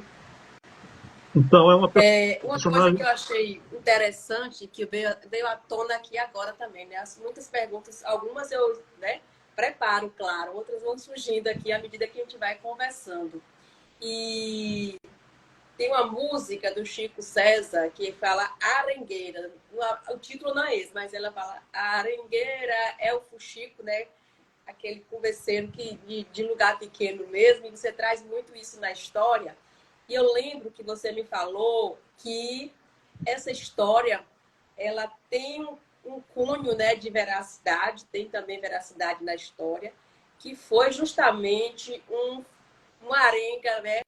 Então, é uma
Uma coisa
personagem...
que eu achei interessante, que veio à tona aqui agora também, né? Muitas perguntas, algumas eu, né, preparo, claro, outras vão surgindo aqui à medida que a gente vai conversando. E tem uma música do Chico César que fala arengueira. O título não é esse, mas ela fala arengueira é o fuxico, né? Aquele converseiro de lugar pequeno mesmo, e você traz muito isso na história. E eu lembro que você me falou que essa história ela tem um cunho, né, de veracidade, tem também veracidade na história, que foi justamente uma arenga, né,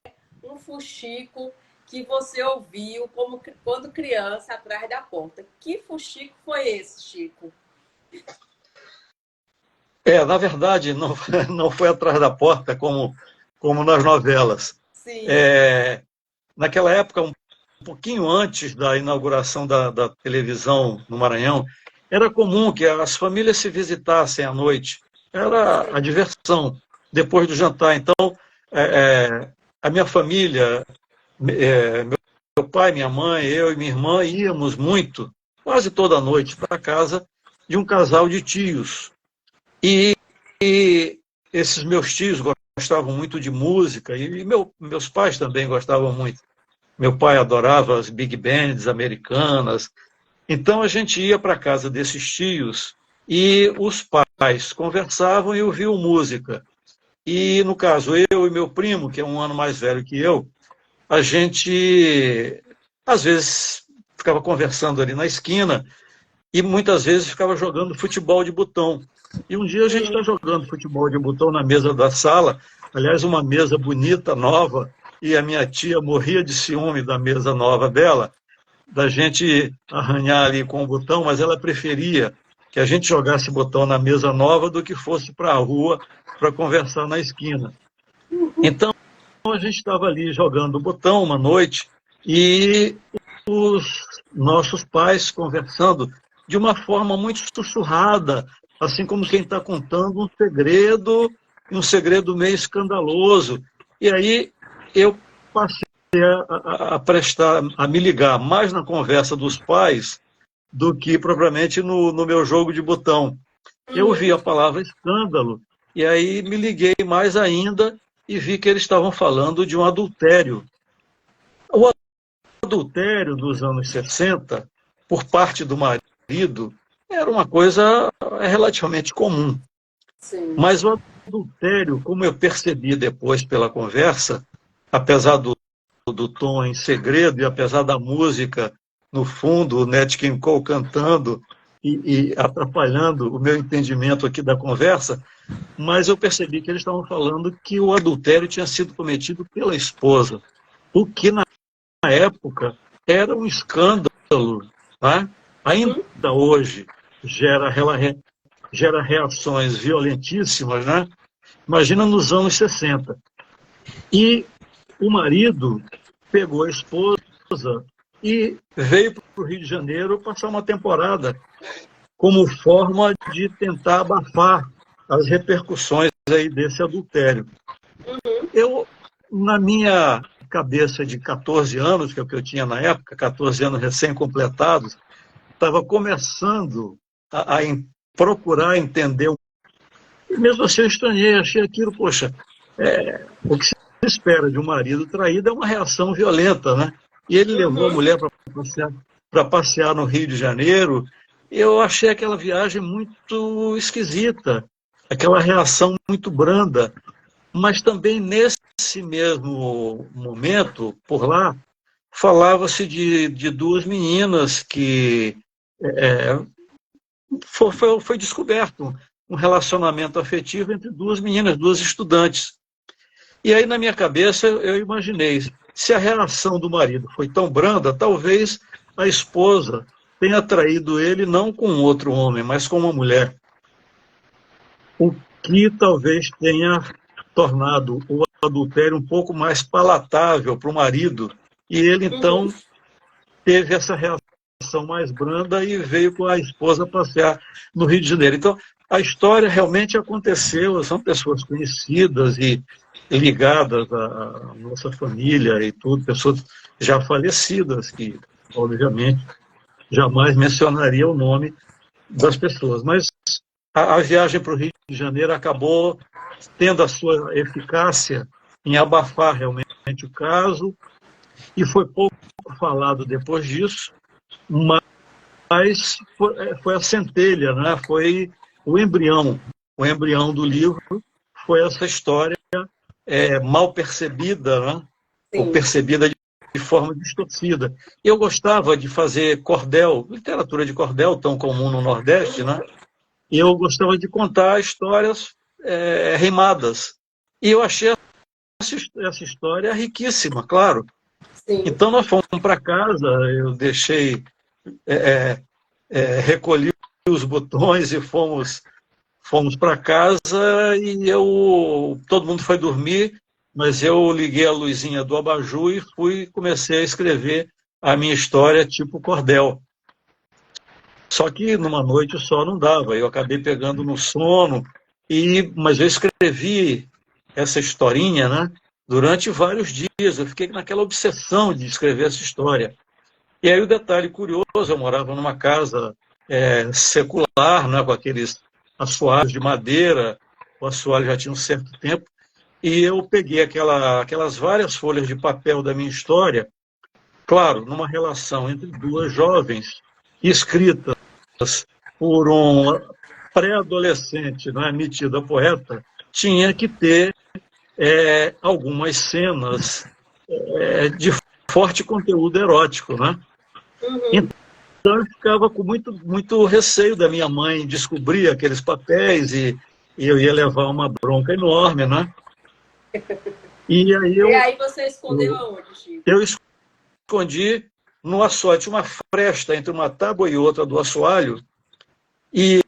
um fuxico que você ouviu quando criança atrás da porta. Que fuxico foi esse, Chico?
Na verdade, não, não foi atrás da porta como nas novelas.
Sim.
Naquela época, um pouquinho antes da inauguração da televisão no Maranhão, era comum que as famílias se visitassem à noite. Era a diversão, depois do jantar. Então, a minha família, meu pai, minha mãe, eu e minha irmã íamos muito, quase toda noite, para a casa de um casal de tios. E esses meus tios gostavam muito de música, e meus pais também gostavam muito. Meu pai adorava as big bands americanas. Então a gente ia para a casa desses tios e os pais conversavam e ouviam música. E, no caso, eu e meu primo, que é um ano mais velho que eu, a gente, às vezes, ficava conversando ali na esquina e muitas vezes ficava jogando futebol de botão. E um dia a gente está jogando futebol de botão na mesa da sala, aliás, uma mesa bonita, nova, e a minha tia morria de ciúme da mesa nova dela, da gente arranhar ali com o botão, mas ela preferia que a gente jogasse botão na mesa nova do que fosse para a rua para conversar na esquina. Então, a gente estava ali jogando botão uma noite e os nossos pais conversando de uma forma muito sussurrada, assim como quem está contando um segredo meio escandaloso. E aí eu passei a me ligar mais na conversa dos pais do que propriamente no meu jogo de botão. Eu ouvi a palavra escândalo e aí me liguei mais ainda e vi que eles estavam falando de um adultério. O adultério dos anos 60, por parte do marido, era uma coisa relativamente comum.
Sim.
Mas o adultério, como eu percebi depois pela conversa, apesar do tom em segredo e apesar da música no fundo, o Nat King Cole cantando e atrapalhando o meu entendimento aqui da conversa, mas eu percebi que eles estavam falando que o adultério tinha sido cometido pela esposa, o que na época era um escândalo, tá? Ainda hoje gera reações violentíssimas, né? Imagina nos anos 60. E o marido pegou a esposa e veio para o Rio de Janeiro passar uma temporada como forma de tentar abafar as repercussões aí desse adultério. Eu, na minha cabeça de 14 anos, que é o que eu tinha na época, 14 anos recém-completados, estava começando a procurar entender. E mesmo assim eu estranhei, achei aquilo, poxa, o que se espera de um marido traído é uma reação violenta, né? E ele levou a mulher para passear no Rio de Janeiro. Eu achei aquela viagem muito esquisita, aquela reação muito branda. Mas também nesse mesmo momento, por lá, falava-se de duas meninas que foi descoberto um relacionamento afetivo entre duas meninas, duas estudantes. E aí, na minha cabeça, eu imaginei, se a reação do marido foi tão branda, talvez a esposa tenha traído ele não com outro homem, mas com uma mulher. O que talvez tenha tornado o adultério um pouco mais palatável para o marido. E ele, então, teve essa reação mais branda e veio com a esposa passear no Rio de Janeiro. Então, a história realmente aconteceu, são pessoas conhecidas ligadas à nossa família e tudo, pessoas já falecidas, que, obviamente, jamais mencionaria o nome das pessoas. Mas a viagem para o Rio de Janeiro acabou tendo a sua eficácia em abafar realmente o caso, e foi pouco falado depois disso, mas foi a centelha, né? Foi o embrião do livro foi essa história mal percebida, né? Ou
Sim.
percebida de forma distorcida. Eu gostava de fazer cordel, literatura de cordel, tão comum no Nordeste, né? E eu gostava de contar histórias rimadas. E eu achei essa história riquíssima, claro.
Sim.
Então nós fomos para casa, eu deixei, recolhi os botões e fomos para casa e todo mundo foi dormir, mas eu liguei a luzinha do abajur e comecei a escrever a minha história tipo cordel. Só que numa noite só não dava, eu acabei pegando no sono, mas eu escrevi essa historinha, né, durante vários dias, eu fiquei naquela obsessão de escrever essa história. E aí o detalhe curioso, eu morava numa casa secular, né, com aqueles assoalhos de madeira, o assoalho já tinha um certo tempo, e eu peguei aquelas várias folhas de papel da minha história, claro, numa relação entre duas jovens, escritas por um pré-adolescente, não é, metido a poeta, tinha que ter algumas cenas de forte conteúdo erótico, né?
Uhum.
Então eu ficava com muito receio da minha mãe descobrir aqueles papéis e eu ia levar uma bronca enorme, né? E aí
E aí você escondeu
eu,
aonde, Chico?
eu escondi no assoalho, tinha uma fresta entre uma tábua e outra do assoalho, e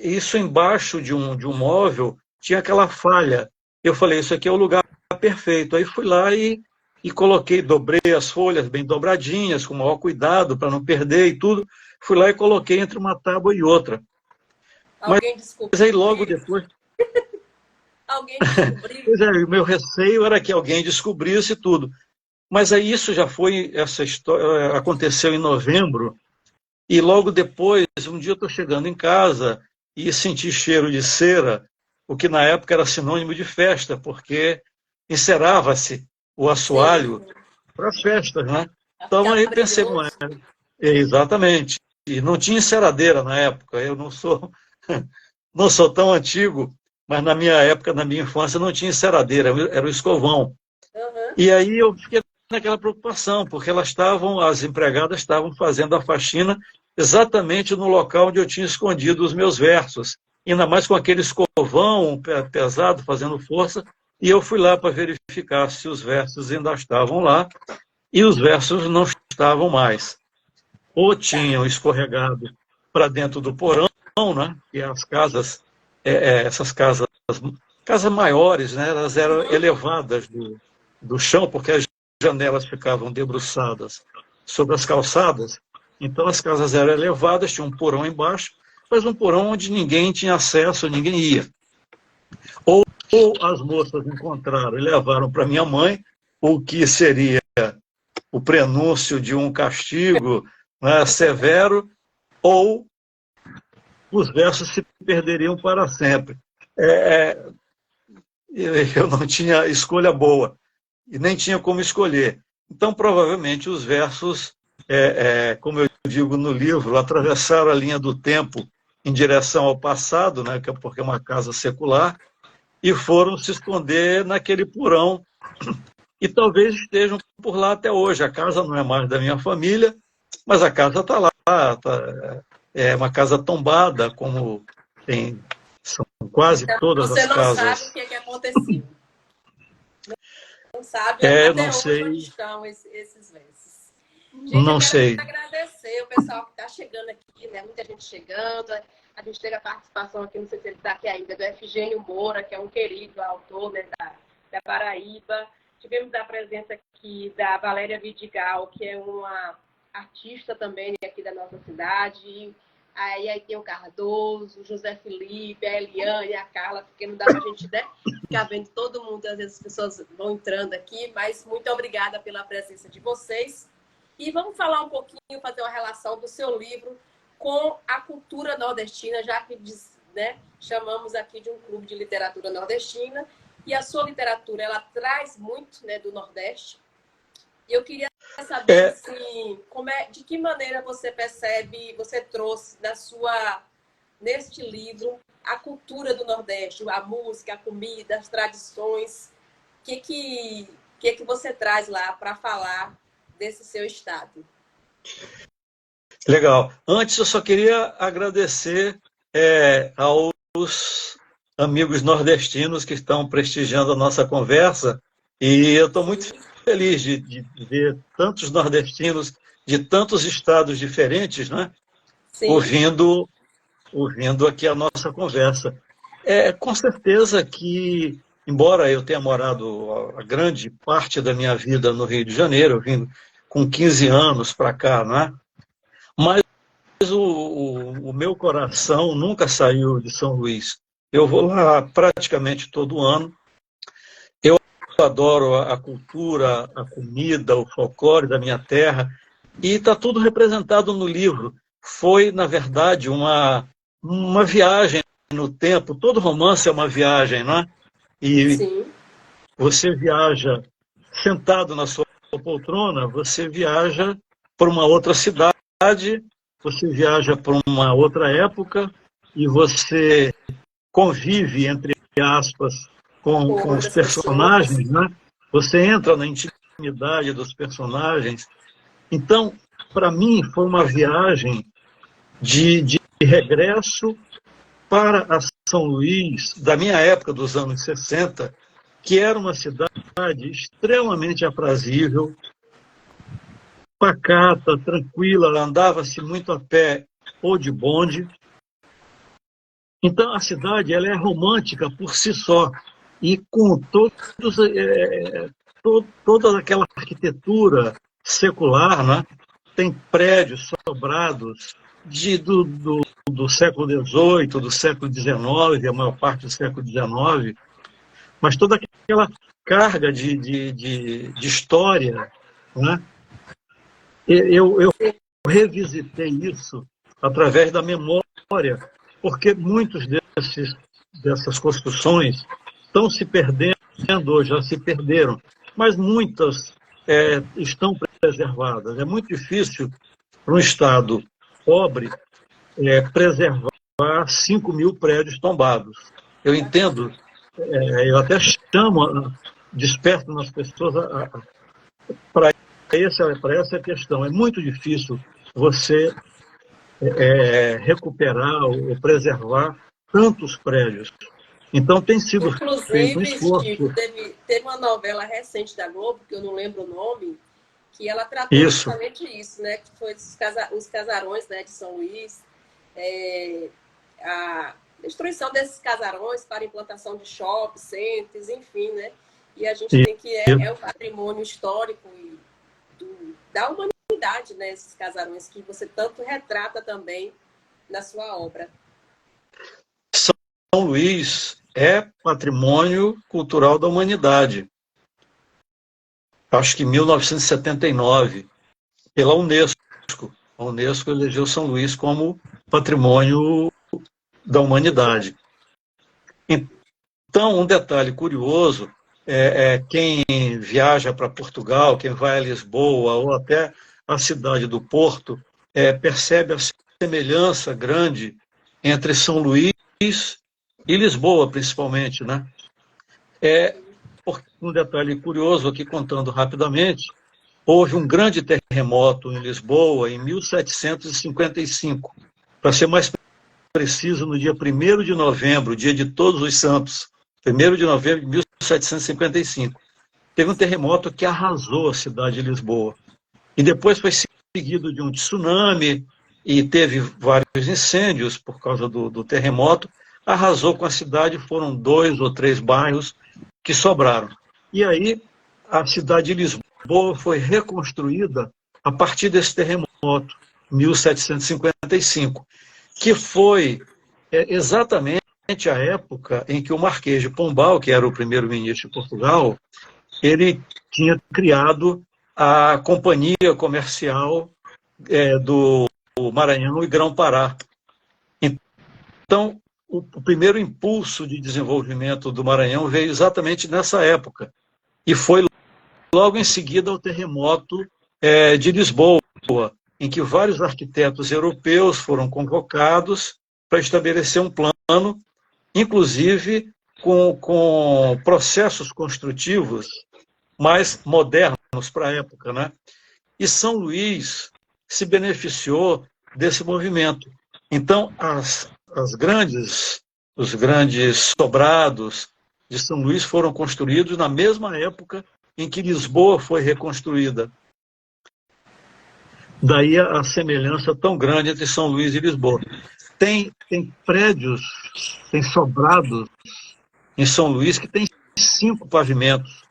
isso embaixo de um móvel tinha aquela falha. Eu falei, isso aqui é o lugar perfeito. Aí fui lá e coloquei, dobrei as folhas bem dobradinhas, com o maior cuidado para não perder e tudo. Fui lá e coloquei entre uma tábua e outra. Mas
Alguém descobriu?
aí logo depois,
Alguém descobriu?
pois é, o meu receio era que alguém descobrisse tudo. Mas aí isso já foi, essa história aconteceu em novembro, e logo depois, um dia eu estou chegando em casa e senti cheiro de cera, o que na época era sinônimo de festa, porque encerava-se o
Sim.
assoalho para as festas, né?
Pra
Então
ficar
aí pensei, não é,
brilhoso.
exatamente. E não tinha enceradeira na época. Eu não sou tão antigo, mas na minha época, na minha infância, não tinha enceradeira, era o escovão.
Uhum.
E aí eu fiquei naquela preocupação, porque as empregadas estavam fazendo a faxina exatamente no local onde eu tinha escondido os meus versos, ainda mais com aquele escovão pesado, fazendo força, e eu fui lá para verificar se os versos ainda estavam lá, e os versos não estavam mais. Ou
Tá.
tinham escorregado para dentro do porão, né? E as casas, essas casas maiores, né? Elas eram
Uhum.
elevadas do chão, porque as janelas ficavam debruçadas sobre as calçadas. Então as casas eram elevadas, tinha um porão embaixo, mas um porão onde ninguém tinha acesso, ninguém ia. Ou as moças encontraram e levaram para minha mãe, o que seria o prenúncio de um castigo, né, severo, ou os versos se perderiam para sempre. É, eu não tinha escolha boa e nem tinha como escolher. Então, provavelmente, os versos, como eu digo no livro, atravessaram a linha do tempo em direção ao passado, né, porque é uma casa secular, e foram se esconder naquele porão. E talvez estejam por lá até hoje. A casa não é mais da minha família, mas a casa está lá. É uma casa tombada, como são quase
Então
todas
você
as
não sabe o
casas.
que aconteceu. Não sabe
Eu não
até hoje onde
sei,
estão esses versos. Gente, eu
não
quero
sei.
agradecer o pessoal que está chegando aqui, né? Muita gente chegando. A gente teve a participação aqui, não sei se ele está aqui ainda, do Efigênio Moura, que é um querido autor, né, da Paraíba. Tivemos a presença aqui da Valéria Vidigal, que é uma artista também aqui da nossa cidade. Aí tem o Cardoso, o José Felipe, a Eliane, a Carla, porque não dá pra gente, né, ficar vendo todo mundo, às vezes as pessoas vão entrando aqui, mas muito obrigada pela presença de vocês. E vamos falar um pouquinho, fazer uma relação do seu livro com a cultura nordestina, já que, né, chamamos aqui de um clube de literatura nordestina, e a sua literatura, ela traz muito, né, do Nordeste. E eu queria saber, assim, de que maneira você percebe, você trouxe neste livro a cultura do Nordeste, a música, a comida, as tradições. O que você traz lá para falar desse seu estado?
Legal. Antes, eu só queria agradecer aos amigos nordestinos que estão prestigiando a nossa conversa. E eu estou muito feliz de ver tantos nordestinos de tantos estados diferentes, né? Ouvindo aqui a nossa conversa. Com certeza que, embora eu tenha morado a grande parte da minha vida no Rio de Janeiro, eu vim com 15 anos para cá, né? Mas o meu coração nunca saiu de São Luís. Eu vou lá praticamente todo ano. Eu adoro a cultura, a comida, o folclore da minha terra, e está tudo representado no livro. Foi, na verdade, uma viagem no tempo. Todo romance é uma viagem, não é? E
Sim.
Você viaja sentado na sua poltrona, você viaja para uma outra cidade, você viaja para uma outra época e você convive, entre aspas, com os personagens, né? Você entra na intimidade dos personagens. Então, para mim, foi uma viagem de regresso para a São Luís, da minha época, dos anos 60, que era uma cidade extremamente aprazível, pacata, tranquila, andava-se muito a pé ou de bonde. Então, a cidade ela é romântica por si só, e com toda aquela arquitetura secular, né? Tem prédios sobrados do século XVIII, do século XIX, a maior parte do século XIX, mas toda aquela carga de história, né? Eu revisitei isso através da memória, porque muitos dessas construções estão se perdendo, ou já se perderam, mas muitas estão preservadas. É muito difícil para um Estado pobre preservar 5.000 prédios tombados. Eu entendo, eu até desperto nas pessoas para essa questão. É muito difícil você recuperar ou preservar tantos prédios. Então, tem sido feito um esforço.
Chico, teve uma novela recente da Globo, que eu não lembro o nome, que ela tratou justamente isso, né? Que foi os casarões, né, de São Luís, a destruição desses casarões para implantação de shopping centers, enfim, né? E a gente tem que é um patrimônio histórico da humanidade, né? Esses casarões que você tanto retrata também na sua obra.
São Luís é patrimônio cultural da humanidade. Acho que em 1979, pela Unesco. A Unesco elegeu São Luís como patrimônio da humanidade. Então, um detalhe curioso quem viaja para Portugal, quem vai a Lisboa ou até a cidade do Porto, percebe a semelhança grande entre São Luís e Lisboa, principalmente, né? Um detalhe curioso aqui, contando rapidamente, houve um grande terremoto em Lisboa em 1755. Para ser mais preciso, no dia 1º de novembro, dia de Todos os Santos, 1º de novembro de 1755. Teve um terremoto que arrasou a cidade de Lisboa. E depois foi seguido de um tsunami e teve vários incêndios por causa do terremoto. Arrasou com a cidade, foram 2 ou 3 bairros que sobraram. E aí a cidade de Lisboa foi reconstruída a partir desse terremoto, 1755. que foi exatamente a época em que o Marquês de Pombal, que era o primeiro-ministro de Portugal, ele tinha criado a Companhia Comercial do Maranhão e Grão-Pará. Então, o primeiro impulso de desenvolvimento do Maranhão veio exatamente nessa época. E foi logo em seguida ao terremoto de Lisboa, em que vários arquitetos europeus foram convocados para estabelecer um plano, inclusive com processos construtivos mais modernos para a época, né? E São Luís se beneficiou desse movimento. Então, os grandes sobrados de São Luís foram construídos na mesma época em que Lisboa foi reconstruída. Daí a semelhança tão grande entre São Luís e Lisboa. Tem prédios, tem sobrados em São Luís que tem 5 pavimentos.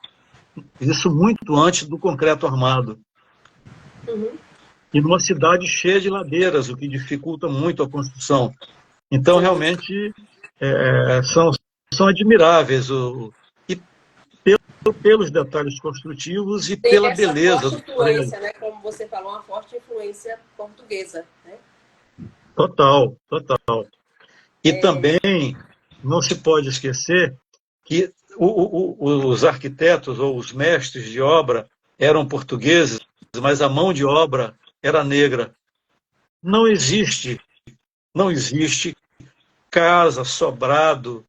Isso muito antes do concreto armado.
Uhum.
E numa cidade cheia de ladeiras, o que dificulta muito a construção. Então, realmente, são admiráveis e pelos detalhes construtivos e
tem
pela
essa
beleza
forte
do prédio.
influência, né? Como você falou, uma forte influência portuguesa, né?
Total, total. E também não se pode esquecer que os arquitetos ou os mestres de obra eram portugueses, mas a mão de obra era negra. Não existe casa, sobrado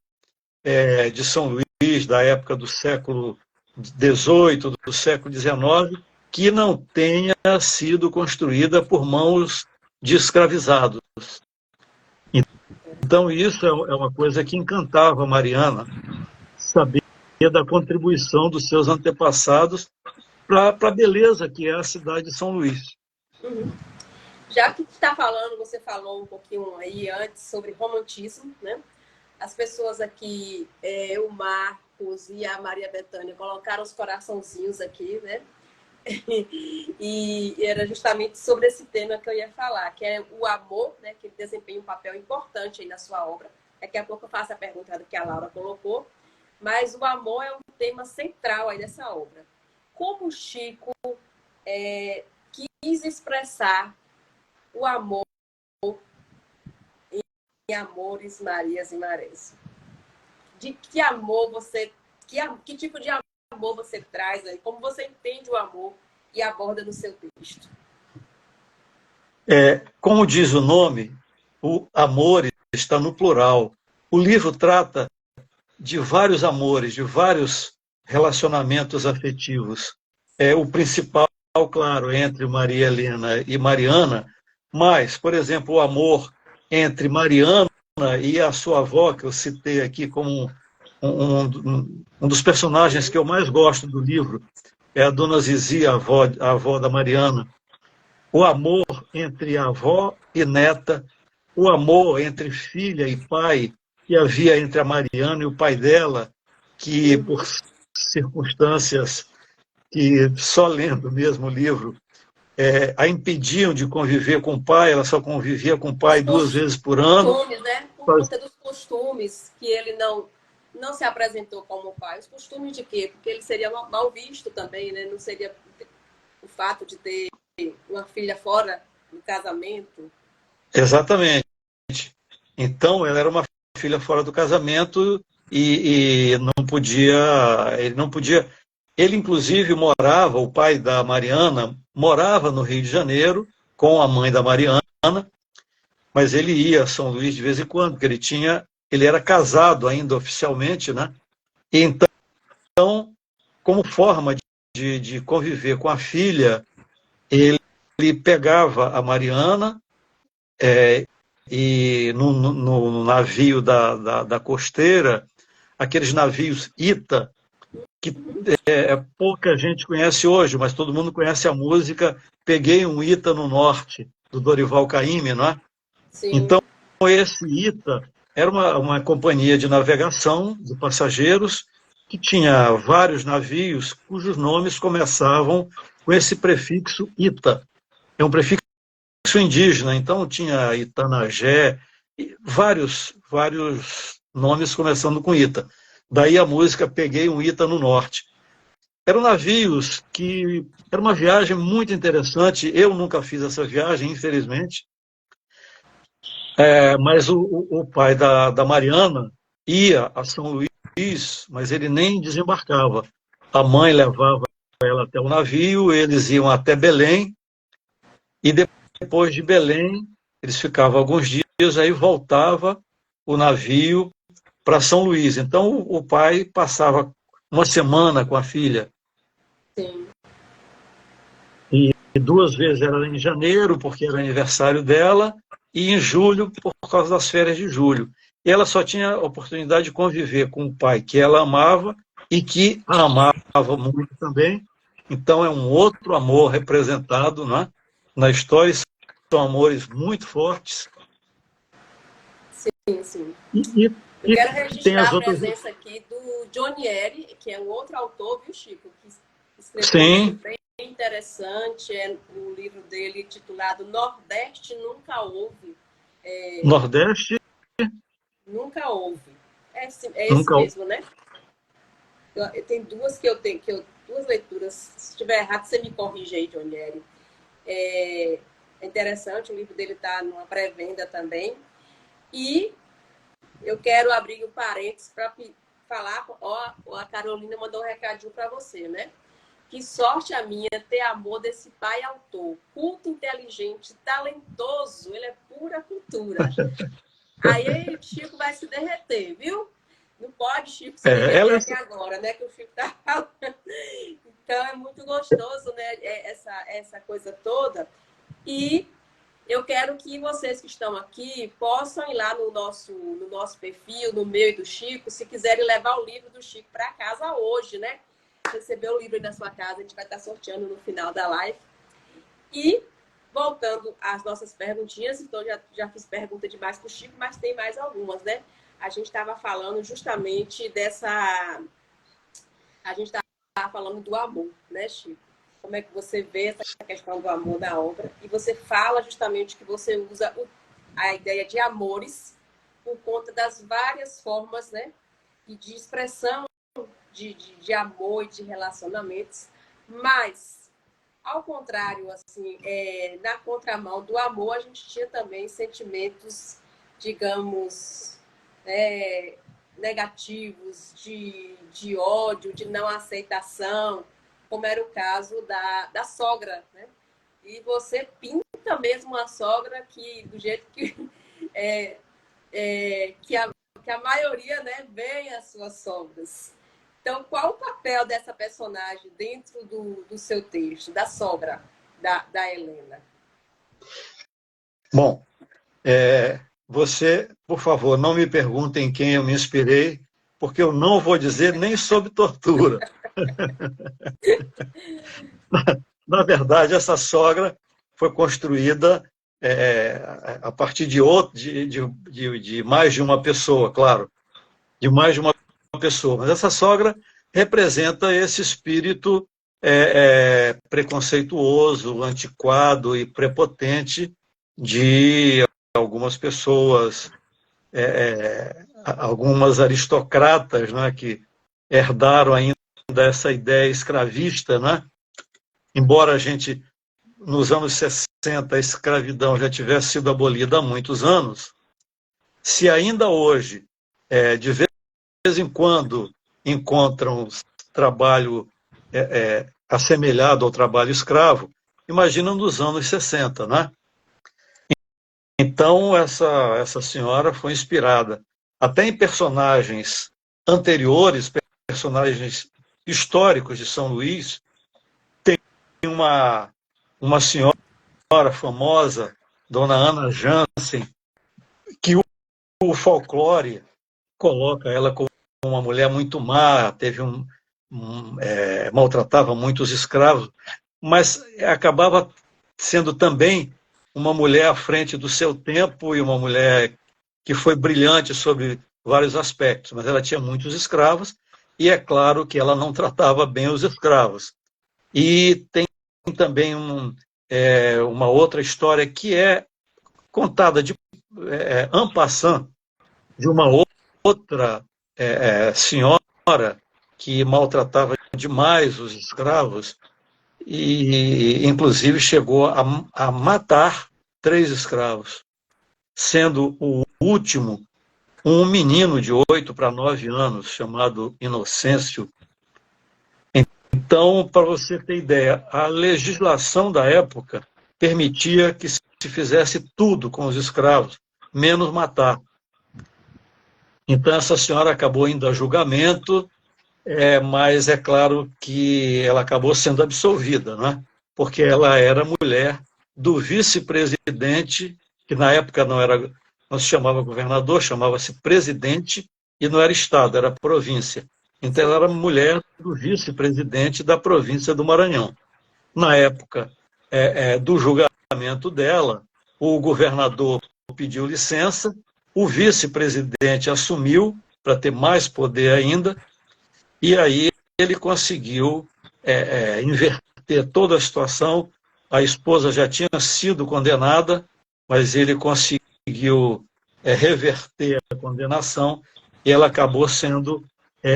de São Luís, da época do século XVIII, do século XIX, que não tenha sido construída por mãos de escravizados. Então, isso é uma coisa que encantava a Mariana, saber da contribuição dos seus antepassados para a beleza que é a cidade de São Luís.
Uhum. Já que está falando, você falou um pouquinho aí antes sobre romantismo, né? As pessoas aqui, o Marcos e a Maria Bethânia, colocaram os coraçãozinhos aqui, né? E era justamente sobre esse tema que eu ia falar, que é o amor, né? Que desempenha um papel importante aí na sua obra. Daqui a pouco eu faço a pergunta que a Laura colocou, mas o amor é um tema central aí dessa obra. Como o Chico quis expressar o amor em Amores, Marias e Marés? De que amor você... Que tipo de amor você traz aí? Como você entende o amor e aborda no seu texto?
Como diz o nome, o amor está no plural. O livro trata de vários amores, de vários relacionamentos afetivos. O principal, claro, entre Maria Helena e Mariana, mas, por exemplo, o amor entre Mariana e a sua avó, que eu citei aqui como um dos personagens que eu mais gosto do livro, é a Dona Zizi, a avó da Mariana. O amor entre avó e neta, o amor entre filha e pai, que havia entre a Mariana e o pai dela, que por circunstâncias que só lendo mesmo o livro a impediam de conviver com o pai, ela só convivia com o pai 2 vezes por ano.
Costumes, né? Por conta dos costumes, que ele não se apresentou como pai. Os costumes de quê? Porque ele seria mal visto também, né? Não seria o fato de ter uma filha fora do casamento.
Exatamente. Então, ela era uma filha fora do casamento e ele não podia... Ele, inclusive, o pai da Mariana morava no Rio de Janeiro com a mãe da Mariana, mas ele ia a São Luís de vez em quando, porque ele era casado ainda oficialmente, né? E então, como forma de conviver com a filha, ele pegava a Mariana e no navio da costeira, aqueles navios Ita, que pouca gente conhece hoje, mas todo mundo conhece a música Peguei um Ita no Norte, do Dorival Caymmi, não é?
Sim.
Então, esse Ita era uma companhia de navegação de passageiros que tinha vários navios cujos nomes começavam com esse prefixo Ita. É um prefixo indígena, então tinha Itanagé, vários nomes começando com Ita. Daí a música Peguei um Ita no Norte. Eram navios que... Era uma viagem muito interessante. Eu nunca fiz essa viagem, infelizmente. Mas o pai da Mariana ia a São Luís, mas ele nem desembarcava. A mãe levava ela até o navio, eles iam até Belém, e depois de Belém, eles ficavam alguns dias, aí voltava o navio para São Luís. Então, o pai passava uma semana com a filha.
Sim.
E 2 vezes era em janeiro, porque era aniversário dela, e em julho, por causa das férias de julho. E ela só tinha a oportunidade de conviver com o pai que ela amava e que a amava muito também. Então, é um outro amor representado, né, na história. São amores muito fortes.
Sim, sim.
E
Eu quero
tem
registrar
as
a
outras.
presença aqui do Johnny Eri, que é um outro autor, viu, Chico? Que escreveu um
Sim.
livro bem interessante, é o livro dele titulado Nordeste Nunca Houve.
Nordeste
Nunca Houve. É esse
nunca.
mesmo, né? Tem duas que eu tenho, duas leituras. Se estiver errado, você me corrige aí, Johnny Eri. É interessante, o livro dele está numa pré-venda também. E eu quero abrir um parênteses para falar, a Carolina mandou um recadinho para você, né? Que sorte a minha ter amor desse pai autor, culto, inteligente, talentoso, ele é pura cultura. Aí o Chico vai se derreter, viu? Não pode, Chico, se derreter aqui agora, né? Que o Chico tá falando. Então é muito gostoso, né? Essa coisa toda. E eu quero que vocês que estão aqui possam ir lá no nosso perfil, no meu e do Chico, se quiserem levar o livro do Chico para casa hoje, né? Receber o livro aí na sua casa, a gente vai estar sorteando no final da live. E, voltando às nossas perguntinhas, então já fiz pergunta demais para o Chico, mas tem mais algumas, né? A gente estava falando justamente dessa... A gente estava falando do amor, né, Chico? Como é que você vê essa questão do amor na obra? E você fala justamente que você usa a ideia de amores por conta das várias formas, né, de expressão de amor e de relacionamentos. Mas, ao contrário, assim, na contramão do amor, a gente tinha também sentimentos, digamos, negativos, de ódio, de não aceitação, como era o caso da sogra, né? E você pinta mesmo a sogra que, do jeito que a maioria, né, vê as suas sogras. Então, qual o papel dessa personagem dentro do seu texto, da sogra da Helena?
Bom, você, por favor, não me pergunte em quem eu me inspirei, porque eu não vou dizer nem sobre tortura. Na verdade, essa sogra foi construída a partir de mais de uma pessoa, claro, de mais de uma pessoa. Mas essa sogra representa esse espírito preconceituoso, antiquado e prepotente de algumas pessoas, algumas aristocratas, né, que herdaram ainda essa ideia escravista, né? Embora a gente, nos anos 60, a escravidão já tivesse sido abolida há muitos anos, se ainda hoje, de vez em quando, encontram trabalho assemelhado ao trabalho escravo, imagina nos anos 60, né? Então, essa senhora foi inspirada até em personagens anteriores, personagens históricos de São Luís. Tem uma senhora famosa, Dona Ana Jansen, que o folclore coloca ela como uma mulher muito má, maltratava muitos escravos, mas acabava sendo também uma mulher à frente do seu tempo e uma mulher que foi brilhante sobre vários aspectos, mas ela tinha muitos escravos e é claro que ela não tratava bem os escravos. E tem também uma outra história que é contada de en passant, de uma outra senhora que maltratava demais os escravos e, inclusive, chegou a matar 3 escravos, sendo o último um menino de 8 para 9 anos, chamado Inocêncio. Então, para você ter ideia, a legislação da época permitia que se fizesse tudo com os escravos, menos matar. Então, essa senhora acabou indo a julgamento, mas é claro que ela acabou sendo absolvida, né? Porque ela era mulher do vice-presidente, que na época não se chamava governador, chamava-se presidente, e não era estado, era província. Então, ela era mulher do vice-presidente da província do Maranhão. Na época do julgamento dela, o governador pediu licença, o vice-presidente assumiu para ter mais poder ainda, e aí ele conseguiu inverter toda a situação. A esposa já tinha sido condenada, mas ele conseguiu reverter a condenação e ela acabou sendo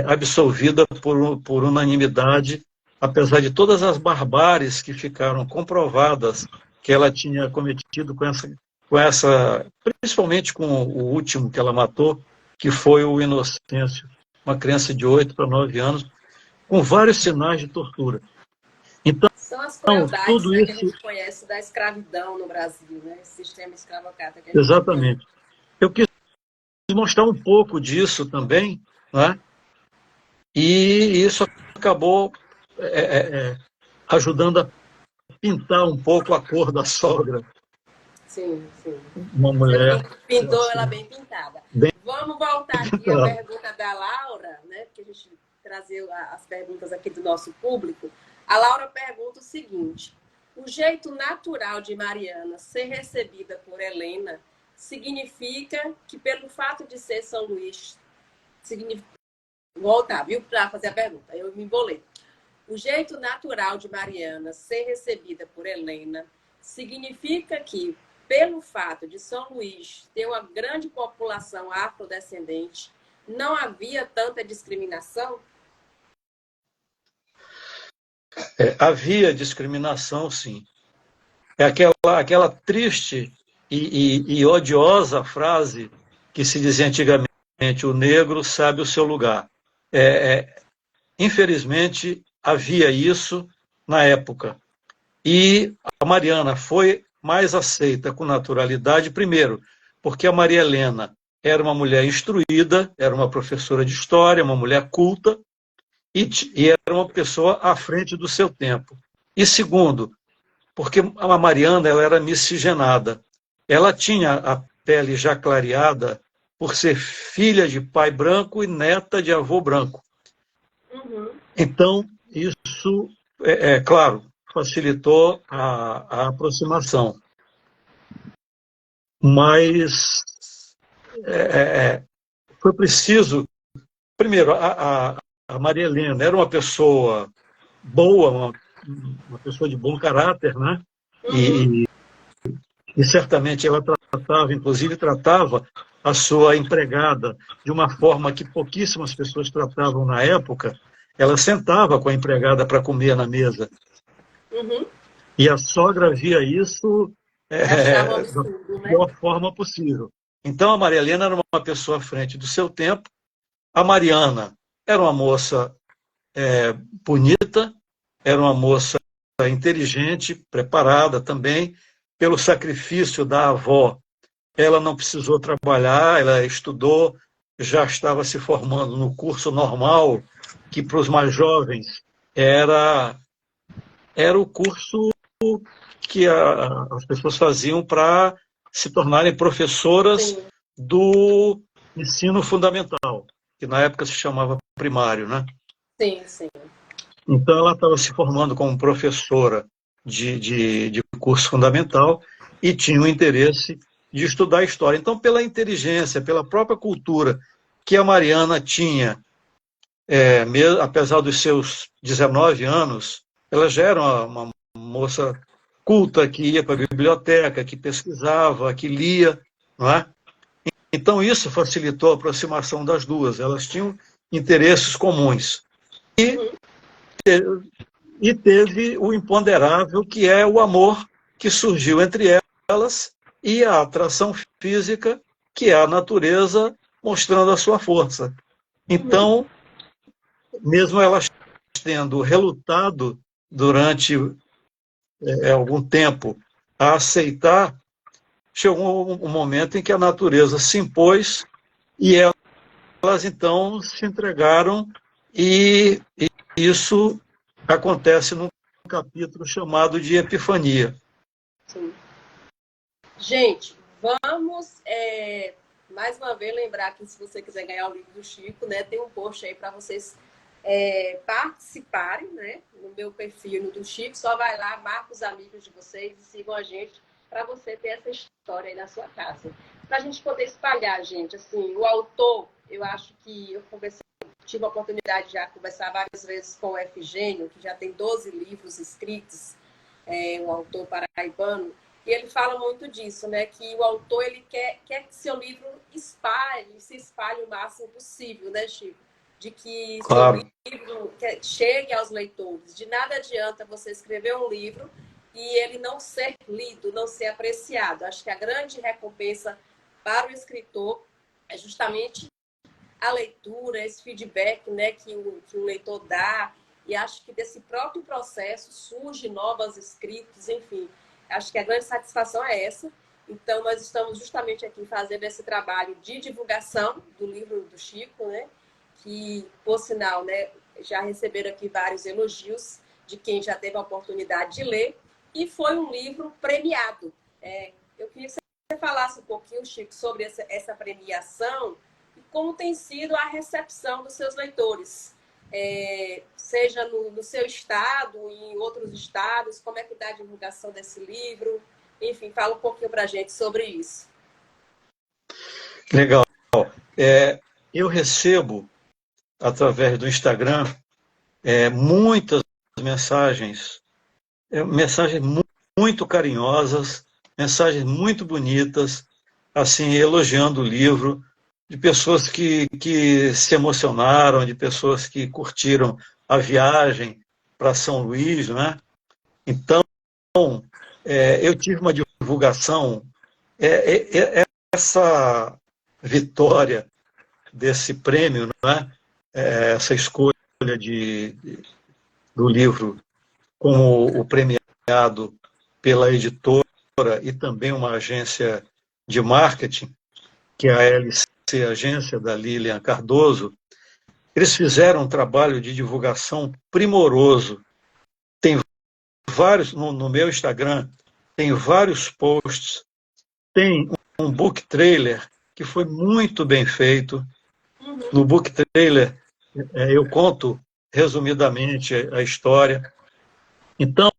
absolvida por unanimidade, apesar de todas as barbáries que ficaram comprovadas que ela tinha cometido principalmente com o último que ela matou, que foi o Inocêncio, uma criança de 8 para 9 anos, com vários sinais de tortura. Então,
são as crueldades,
tudo
né,
isso...
que a gente conhece da escravidão no Brasil, né? Esse sistema escravocrata.
Exatamente. Eu quis mostrar um pouco disso também, né? E isso acabou ajudando a pintar um pouco a cor da sogra.
Sim, sim.
Uma mulher...
Você pintou ela bem pintada. Vamos voltar aqui à pergunta da Laura, né? Porque a gente trazia as perguntas aqui do nosso público. A Laura pergunta o seguinte: o jeito natural de Mariana ser recebida por Helena significa que, pelo fato de ser São Luís, vou voltar, viu, para fazer a pergunta, eu me embolei. O jeito natural de Mariana ser recebida por Helena significa que, pelo fato de São Luís ter uma grande população afrodescendente, não havia tanta discriminação?
Havia discriminação, sim. É aquela triste e odiosa frase que se dizia antigamente: o negro sabe o seu lugar. Infelizmente, havia isso na época. E a Mariana foi mais aceita com naturalidade, primeiro, porque a Maria Helena era uma mulher instruída, era uma professora de história, uma mulher culta, e era uma pessoa à frente do seu tempo. E segundo, porque a Mariana ela era miscigenada. Ela tinha a pele já clareada por ser filha de pai branco e neta de avô branco.
Uhum.
Então, isso, claro, facilitou a aproximação. Mas foi preciso... Primeiro, a Maria Helena era uma pessoa boa, uma pessoa de bom caráter, né?
Uhum.
E certamente ela inclusive tratava a sua empregada de uma forma que pouquíssimas pessoas tratavam na época. Ela sentava com a empregada para comer na mesa.
Uhum.
E a sogra via isso
da
pior forma possível. Então, a Maria Helena era uma pessoa à frente do seu tempo. A Mariana era uma moça bonita, era uma moça inteligente, preparada também. Pelo sacrifício da avó, ela não precisou trabalhar, ela estudou, já estava se formando no curso normal, que para os mais jovens era o curso que as pessoas faziam para se tornarem professoras
Sim.
do ensino fundamental, que na época se chamava primário, né?
Sim, sim.
Então, ela estava se formando como professora de curso fundamental e tinha o interesse de estudar história. Então, pela inteligência, pela própria cultura que a Mariana tinha, apesar dos seus 19 anos, ela já era uma moça culta, que ia para a biblioteca, que pesquisava, que lia, não é? Então, isso facilitou a aproximação das duas. Elas tinham interesses comuns. E teve o imponderável, que é o amor que surgiu entre elas e a atração física, que é a natureza mostrando a sua força. Então, mesmo elas tendo relutado durante algum tempo a aceitar, chegou um momento em que a natureza se impôs e elas então se entregaram, e isso acontece num capítulo chamado de Epifania.
Sim. Gente, vamos mais uma vez lembrar que se você quiser ganhar o livro do Chico, né, tem um post aí para vocês participarem, né, no meu perfil no do Chico. Só vai lá, marca os amigos de vocês e sigam a gente para você ter essa história aí na sua casa. Para a gente poder espalhar, gente. Assim, o autor, eu acho que eu tive a oportunidade de já conversar várias vezes com o Efigênio, que já tem 12 livros escritos, um autor paraibano, e ele fala muito disso, né? Que o autor ele quer que seu livro se espalhe o máximo possível, né, Chico? De que
Claro.
seu livro chegue aos leitores. De nada adianta você escrever um livro e ele não ser lido, não ser apreciado. Acho que a grande recompensa para o escritor é justamente a leitura, esse feedback, né, que o leitor dá, e acho que desse próprio processo surge novas escritas, enfim. Acho que a grande satisfação é essa. Então, nós estamos justamente aqui fazendo esse trabalho de divulgação do livro do Chico, né, que, por sinal, né, já receberam aqui vários elogios de quem já teve a oportunidade de ler, e foi um livro premiado. Eu queria que você falasse um pouquinho, Chico, sobre essa premiação e como tem sido a recepção dos seus leitores, seja no seu estado, em outros estados, como é que está a divulgação desse livro? Enfim, fala um pouquinho para a gente sobre isso.
Legal. Eu recebo, através do Instagram, muitas mensagens muito carinhosas, mensagens muito bonitas, assim, elogiando o livro, de pessoas que se emocionaram, de pessoas que curtiram a viagem para São Luís, né? Então, eu tive uma divulgação, essa vitória desse prêmio, né? Essa escolha do livro como o premiado pela editora e também uma agência de marketing, que é a LC Agência, da Lilian Cardoso. Eles fizeram um trabalho de divulgação primoroso. Tem vários, no meu Instagram, tem vários posts, tem um book trailer que foi muito bem feito. No book trailer, eu conto resumidamente a história. Então,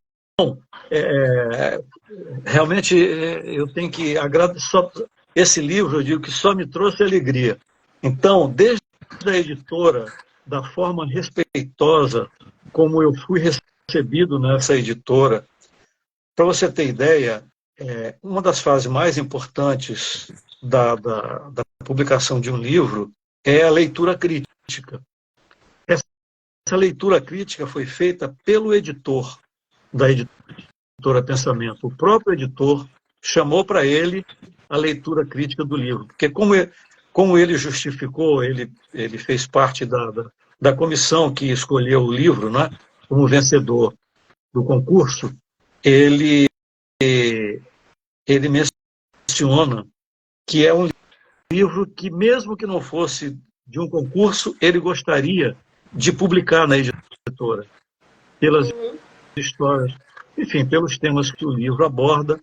realmente, eu tenho que agradecer. Esse livro, eu digo que só me trouxe alegria. Então, desde a editora, da forma respeitosa como eu fui recebido nessa editora, para você ter ideia, uma das fases mais importantes da publicação de um livro é a leitura crítica. Essa leitura crítica foi feita pelo editor da editora Pensamento. O próprio editor chamou para ele a leitura crítica do livro, porque como ele justificou, ele fez parte da comissão que escolheu o livro, né, como vencedor do concurso. Ele menciona que é um livro que, mesmo que não fosse de um concurso, ele gostaria de publicar na editora, pelas histórias, enfim, pelos temas que o livro aborda,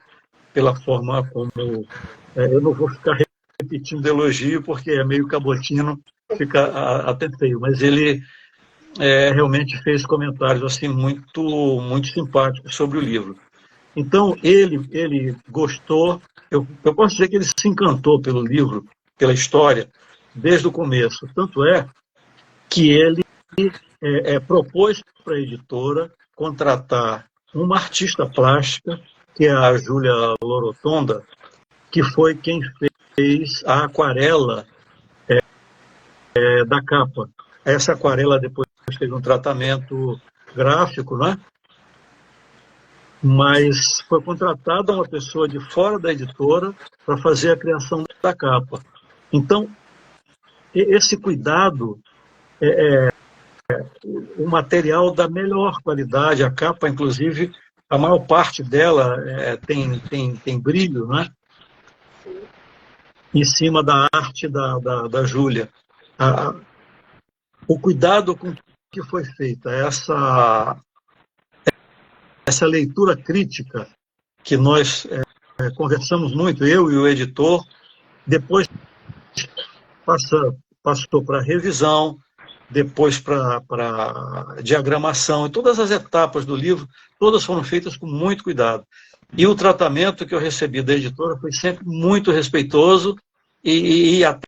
pela forma como eu não vou ficar repetindo elogio, porque é meio cabotino, fica até feio, mas ele realmente fez comentários assim muito simpáticos sobre o livro. Então, ele gostou, eu posso dizer que ele se encantou pelo livro, pela história, desde o começo. Tanto é que ele propôs para a editora contratar uma artista plástica que é a Júlia Lorotonda, que foi quem fez a aquarela da capa. Essa aquarela depois teve um tratamento gráfico, né? Mas foi contratada uma pessoa de fora da editora para fazer a criação da capa. Então, esse cuidado, o material da melhor qualidade, a capa, inclusive, a maior parte dela tem brilho, né? Em cima da arte da Júlia. O cuidado com que foi feita essa leitura crítica que nós conversamos muito, eu e o editor, depois passou para revisão, depois para diagramação, e todas as etapas do livro, todas foram feitas com muito cuidado. E o tratamento que eu recebi da editora foi sempre muito respeitoso e até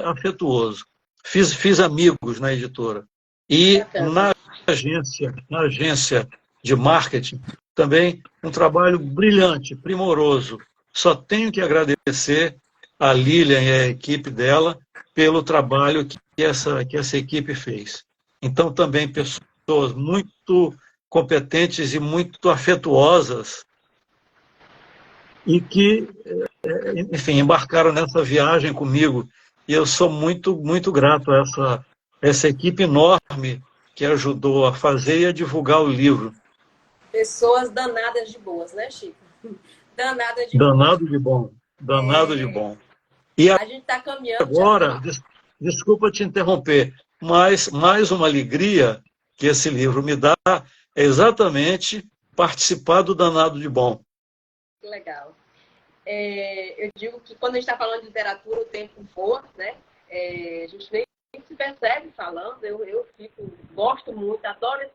afetuoso. Fiz amigos na editora. E na agência de marketing, também um trabalho brilhante, primoroso. Só tenho que agradecer a Lilian e a equipe dela pelo trabalho que essa equipe fez. Então, também pessoas muito competentes e muito afetuosas e que, enfim, embarcaram nessa viagem comigo. E eu sou muito, muito grato a essa equipe enorme que ajudou a fazer e a divulgar o livro.
Pessoas danadas de boas, né, Chico? Danadas de
Danado
boas.
de bom, danado de bom. E
A gente está caminhando
agora, desculpa te interromper, mas mais uma alegria que esse livro me dá é exatamente participar do Danado de Bom.
Legal. Eu digo que quando a gente está falando de literatura, o tempo voa, né? A gente nem se percebe falando, gosto muito, adoro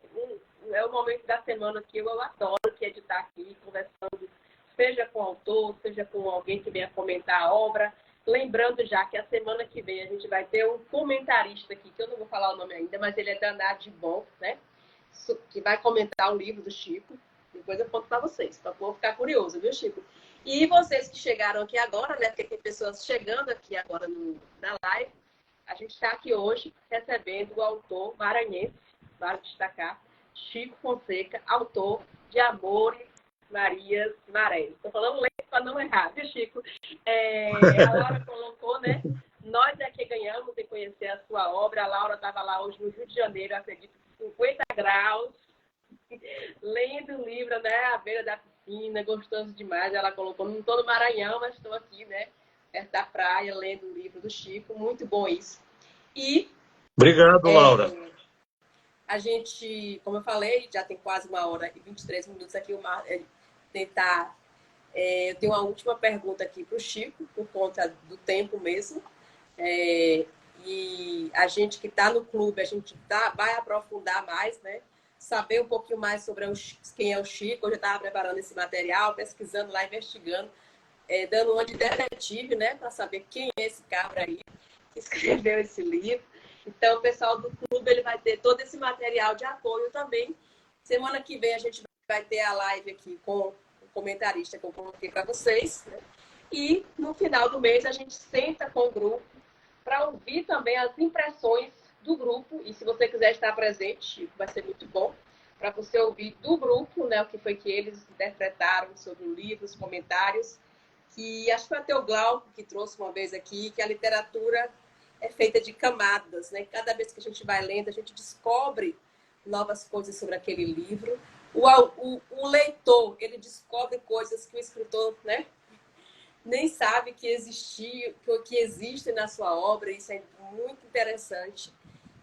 é o momento da semana que eu adoro, que é de estar aqui conversando, seja com o autor, seja com alguém que venha comentar a obra. Lembrando já que a semana que vem a gente vai ter um comentarista aqui, que eu não vou falar o nome ainda, mas ele é danado de bom, né? Que vai comentar o livro do Chico. Depois eu conto para vocês, para o povo ficar curioso, viu, Chico? E vocês que chegaram aqui agora, né? Porque tem pessoas chegando aqui agora na live. A gente está aqui hoje recebendo o autor maranhense, vale destacar, Chico Fonseca, autor de Amores Marias Marés. Estou falando lento para não errar, viu, Chico? A Laura colocou, né? Nós é que ganhamos em conhecer a sua obra. A Laura estava lá hoje no Rio de Janeiro, acredito, 50 graus, lendo o livro, né? À beira da piscina, gostoso demais. Ela colocou, não estou no Maranhão, mas estou aqui, né? Perto da praia, lendo o livro do Chico. Muito bom isso. E
obrigado, Laura.
A gente, como eu falei, já tem quase 1h e 23 minutos aqui, tentar... eu tenho uma última pergunta aqui para o Chico, por conta do tempo mesmo. E a gente que está no clube, a gente vai aprofundar mais, né? Saber um pouquinho mais sobre quem é o Chico. Eu já estava preparando esse material, pesquisando lá, investigando, dando uma de detetive, né? Para saber quem é esse cabra aí que escreveu esse livro. Então, o pessoal do clube ele vai ter todo esse material de apoio também. Semana que vem a gente vai ter a live aqui com o comentarista que eu coloquei para vocês, né? E no final do mês a gente senta com o grupo para ouvir também as impressões do grupo. E se você quiser estar presente, vai ser muito bom para você ouvir do grupo, né, o que foi que eles interpretaram sobre o livro, os comentários. Que acho que foi até o Glauco que trouxe uma vez aqui, que a literatura é feita de camadas, né? Cada vez que a gente vai lendo, a gente descobre novas coisas sobre aquele livro. O leitor, ele descobre coisas que o escritor, né, nem sabe que existem na sua obra. Isso é muito interessante.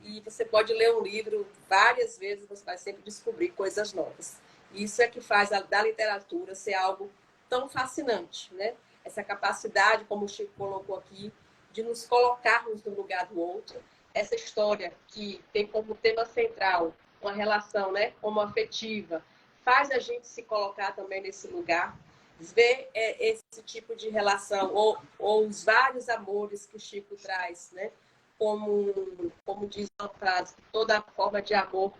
E você pode ler um livro várias vezes, você vai sempre descobrir coisas novas. Isso é que faz da literatura ser algo tão fascinante, né? Essa capacidade, como o Chico colocou aqui, de nos colocarmos no lugar do outro. Essa história que tem como tema central uma relação, né, homoafetiva, faz a gente se colocar também nesse lugar, ver esse tipo de relação, ou os vários amores que o Chico traz, né? Como diz uma frase, toda forma de amor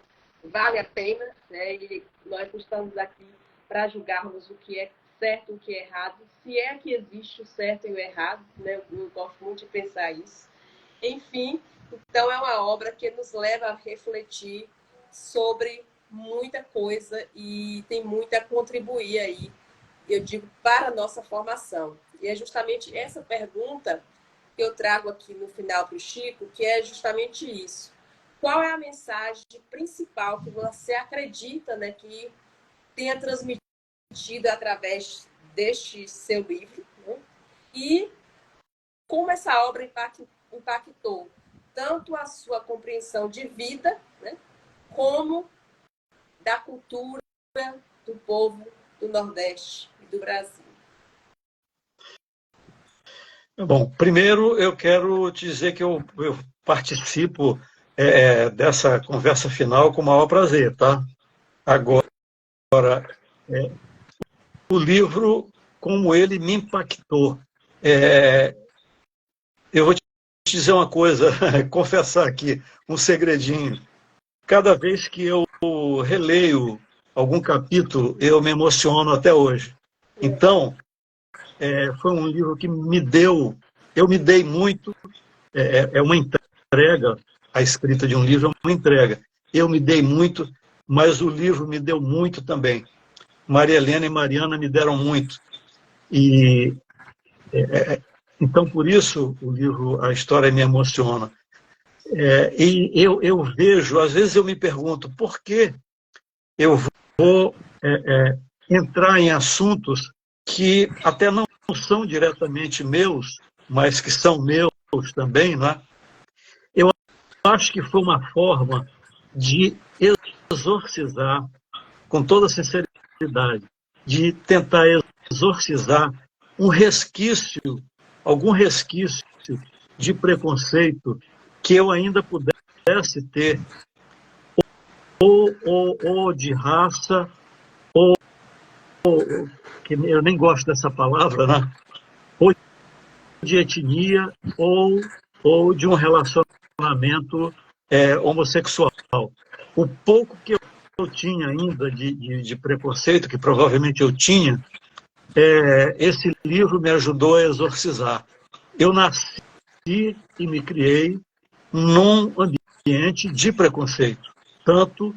vale a pena, né? E nós estamos aqui para julgarmos o que é certo e o que é errado, se é que existe o certo e o errado, né? Eu gosto muito de pensar isso. Enfim, então é uma obra que nos leva a refletir sobre muita coisa e tem muito a contribuir aí, eu digo, para a nossa formação. E é justamente essa pergunta que eu trago aqui no final para o Chico, que é justamente isso. Qual é a mensagem principal que você acredita, né, que tenha transmitido através deste seu livro, né? E como essa obra impactou tanto a sua compreensão de vida, né, como da cultura do povo do Nordeste e do Brasil.
Bom, primeiro eu quero dizer que eu participo dessa conversa final com o maior prazer, tá? Agora, é, o livro, como ele me impactou. Eu vou te dizer uma coisa, confessar aqui, um segredinho. Cada vez que eu releio algum capítulo, eu me emociono até hoje. Então, foi um livro que eu me dei muito, é uma entrega, a escrita de um livro é uma entrega. Eu me dei muito, mas o livro me deu muito também. Maria Helena e Mariana me deram muito. E então, por isso, o livro, a história me emociona. E eu vejo, às vezes eu me pergunto, por que eu vou entrar em assuntos que até não são diretamente meus, mas que são meus também, né? Eu acho que foi uma forma de exorcizar, com toda sinceridade, de tentar exorcizar um resquício, algum resquício de preconceito que eu ainda pudesse ter, ou de raça, ou, que eu nem gosto dessa palavra, né? Ou de etnia, ou de um relacionamento homossexual. O pouco que eu tinha ainda de preconceito, que provavelmente eu tinha, esse livro me ajudou a exorcizar. Eu nasci e me criei num ambiente de preconceito, tanto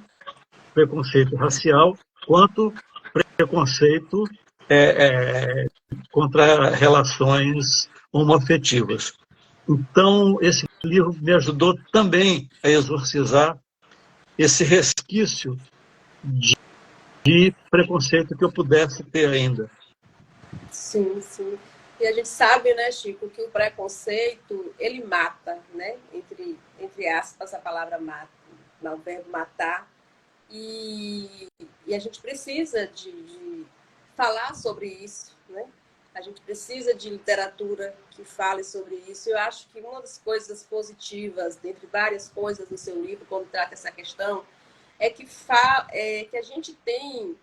preconceito racial quanto preconceito contra relações homoafetivas. Então, esse livro me ajudou também a exorcizar esse resquício de preconceito que eu pudesse ter ainda.
Sim, sim. E a gente sabe, né, Chico, que o preconceito, ele mata, né? Entre aspas, a palavra mata, o verbo matar. E a gente precisa de falar sobre isso, né? A gente precisa de literatura que fale sobre isso. Eu acho que uma das coisas positivas, dentre várias coisas do seu livro, quando trata essa questão, é que a gente tem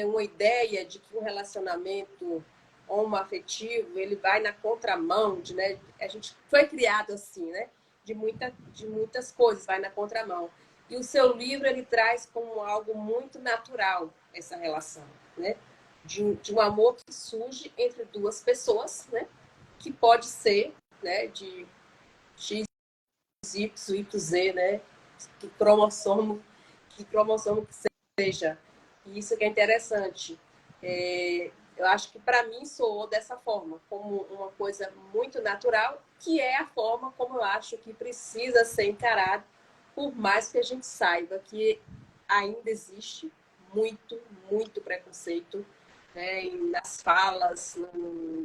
uma ideia de que um relacionamento homoafetivo ele vai na contramão de, né? A gente foi criado assim, né? De muitas coisas, vai na contramão. E o seu livro ele traz como algo muito natural essa relação, né? De um amor que surge entre duas pessoas, né? Que pode ser, né? De X, Y, Z, né? Que cromossomo que seja. E isso que é interessante. Eu acho que para mim soou dessa forma, como uma coisa muito natural, que é a forma como eu acho que precisa ser encarado, por mais que a gente saiba que ainda existe muito, muito preconceito, né, nas falas,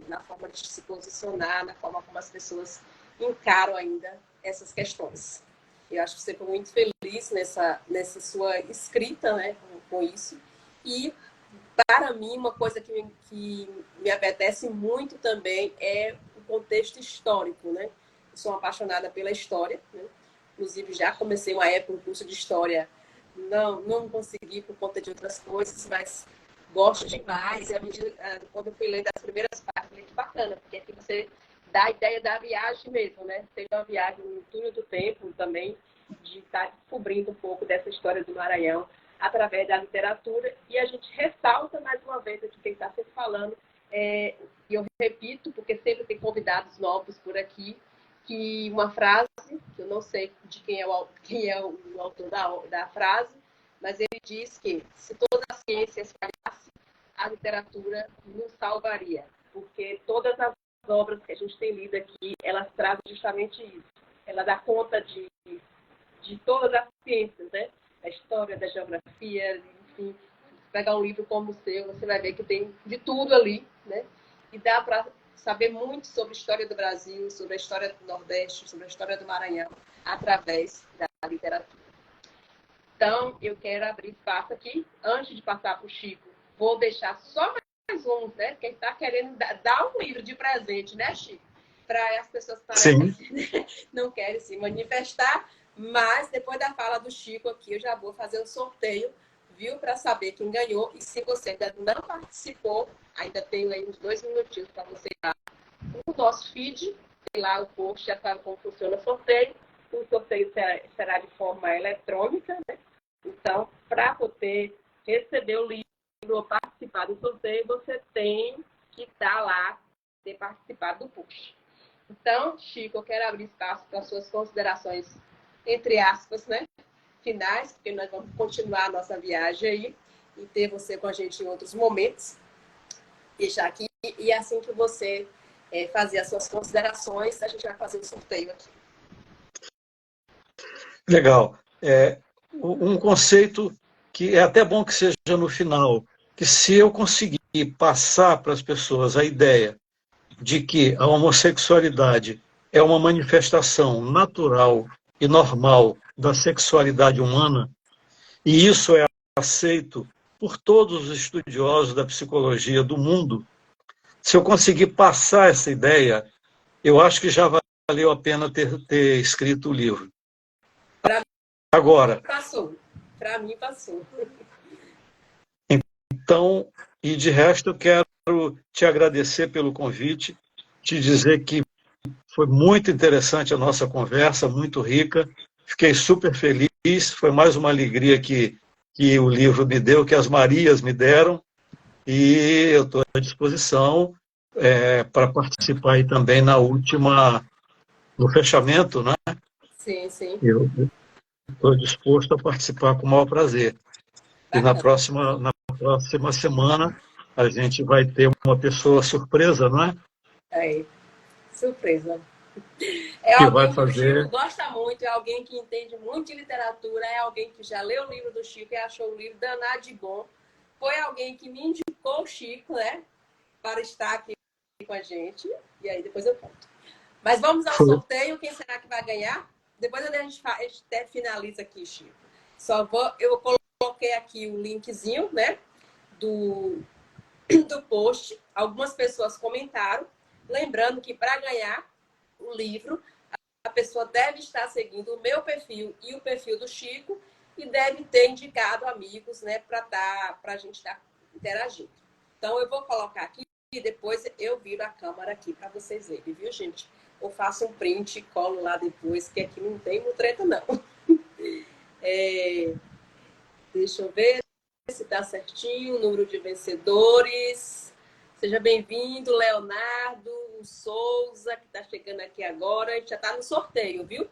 na forma de se posicionar, na forma como as pessoas encaram ainda essas questões. Eu acho que você foi muito feliz nessa sua escrita, né, com isso. E, para mim, uma coisa que me apetece muito também é o contexto histórico, né? Eu sou apaixonada pela história, né? Inclusive, já comecei uma época um curso de história, não consegui por conta de outras coisas, mas gosto demais. E quando eu fui ler das primeiras partes, falei que bacana, porque aqui você dá a ideia da viagem mesmo, né? Teve uma viagem no túnel do tempo também, de estar descobrindo um pouco dessa história do Maranhão através da literatura, e a gente ressalta, mas e eu repito, porque sempre tem convidados novos por aqui, que uma frase, que eu não sei de quem é o autor da frase, mas ele diz que se toda a ciência espalhasse, a literatura nos salvaria, porque todas as obras que a gente tem lido aqui, elas trazem justamente isso. Ela dá conta de todas as ciências, né? Da história, da geografia, enfim. Se pegar um livro como o seu, você vai ver que tem de tudo ali, né? E dá para saber muito sobre a história do Brasil, sobre a história do Nordeste, sobre a história do Maranhão, através da literatura. Então, eu quero abrir espaço aqui. Antes de passar para o Chico, vou deixar só mais uns, né? Porque ele está querendo dar um livro de presente, né, Chico? Para as pessoas que não querem se manifestar. Mas, depois da fala do Chico aqui, eu já vou fazer um sorteio, viu? Para saber quem ganhou. E se você ainda não participou, ainda tenho aí uns 2 minutinhos para você ir lá no nosso feed. Tem lá o post, já sabe como funciona o sorteio. O sorteio será de forma eletrônica, né? Então, para poder receber o livro ou participar do sorteio, você tem que estar lá, ter participado do post. Então, Chico, eu quero abrir espaço para suas considerações, entre aspas, né? Finais, porque nós vamos continuar a nossa viagem aí e ter você com a gente em outros momentos. Deixar aqui. E assim que você fazer as suas considerações, a gente vai fazer o sorteio aqui.
Legal. Um conceito que é até bom que seja no final, que se eu conseguir passar para as pessoas a ideia de que a homossexualidade é uma manifestação natural e normal da sexualidade humana, e isso é aceito por todos os estudiosos da psicologia do mundo, se eu conseguir passar essa ideia, eu acho que já valeu a pena ter escrito o livro. Agora,
passou. Para mim, passou.
Então, e de resto, eu quero te agradecer pelo convite, te dizer que foi muito interessante a nossa conversa, muito rica. Fiquei super feliz, foi mais uma alegria que o livro me deu, que as Marias me deram, e eu estou à disposição para participar aí também no fechamento, né?
Sim, sim.
Eu estou disposto a participar com o maior prazer. E na próxima semana a gente vai ter uma pessoa surpresa, não é?
Surpresa. É
Que vai
alguém que o Chico
fazer.
gosta muito, é alguém que entende muito de literatura, é alguém que já leu o livro do Chico e achou o livro danado de bom. Foi alguém que me indicou o Chico, né? Para estar aqui com a gente. E aí depois eu conto. Mas vamos ao sorteio. Quem será que vai ganhar? Depois a gente até finaliza aqui, Chico. Eu coloquei aqui o linkzinho, né? Do post. Algumas pessoas comentaram. Lembrando que para ganhar o livro, a pessoa deve estar seguindo o meu perfil e o perfil do Chico e deve ter indicado amigos, né, para a gente estar interagindo. Então, eu vou colocar aqui e depois eu viro a câmera aqui para vocês verem, viu, gente? Eu faço um print e colo lá depois, que aqui não tem mutreta, não. Deixa eu ver se está certinho o número de vencedores. Seja bem-vindo, Leonardo Souza, que está chegando aqui agora. A gente já está no sorteio, viu?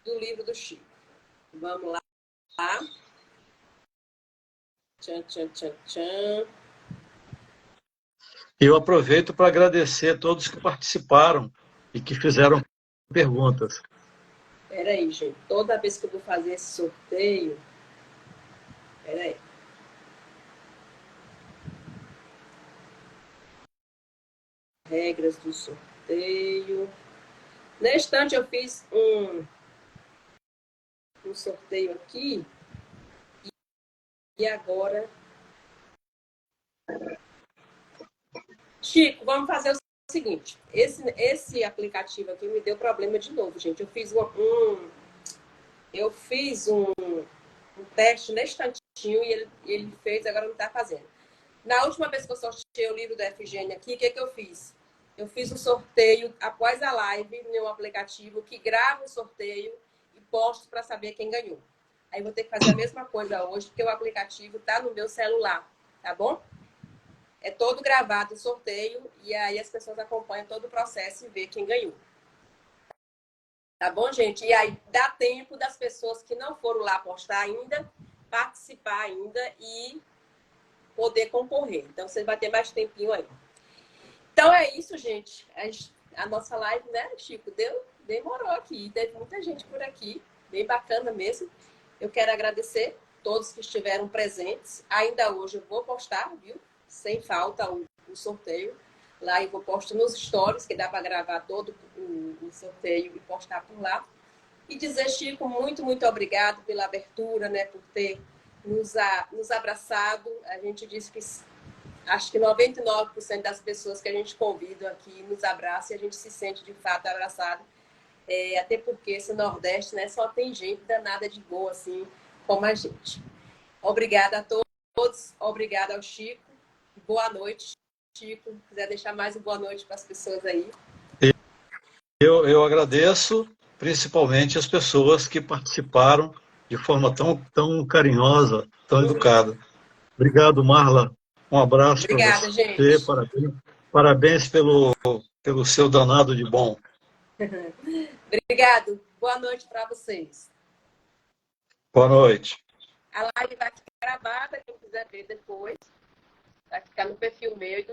Do livro do Chico. Vamos lá. Tchan, tchan, tchan, tchan.
Eu aproveito para agradecer a todos que participaram e que fizeram perguntas.
Espera aí, gente. Toda vez que eu vou fazer esse sorteio... Espera aí. Regras do sorteio. Na instante, eu fiz um sorteio aqui. E agora... Chico, vamos fazer o seguinte. Esse aplicativo aqui me deu problema de novo, gente. Eu fiz um teste na instantinho e ele fez, agora não está fazendo. Na última vez que eu sorteei o livro da Efigênia aqui, o que eu fiz? Eu fiz um sorteio após a live no aplicativo que grava o sorteio e posto para saber quem ganhou. Aí vou ter que fazer a mesma coisa hoje, porque o aplicativo está no meu celular, tá bom? É todo gravado o sorteio e aí as pessoas acompanham todo o processo e vê quem ganhou. Tá bom, gente? E aí dá tempo das pessoas que não foram lá postar ainda, participar ainda e poder concorrer. Então, você vai ter mais tempinho aí. Então, é isso, gente. A nossa live, né, Chico, demorou aqui. Teve muita gente por aqui. Bem bacana mesmo. Eu quero agradecer todos que estiveram presentes. Ainda hoje eu vou postar, viu? Sem falta o sorteio. Lá eu vou postar nos stories, que dá para gravar todo o sorteio e postar por lá. E dizer, Chico, muito, muito obrigado pela abertura, né? Por ter nos abraçado. A gente disse que acho que 99% das pessoas que a gente convida aqui nos abraça e a gente se sente de fato abraçado. Até porque esse Nordeste, né, só tem gente danada de boa, assim, como a gente. Obrigada a todos, obrigada ao Chico. Boa noite, Chico. Se quiser deixar mais uma boa noite para as pessoas aí.
Eu agradeço principalmente as pessoas que participaram de forma tão carinhosa, tão educada. Obrigado, Marla. Um abraço para
Obrigada,
você.
gente.
Parabéns pelo seu danado de bom.
Obrigado. Boa noite para vocês.
Boa noite.
A live vai ficar gravada, quem quiser ver depois. Vai ficar no perfil meu e do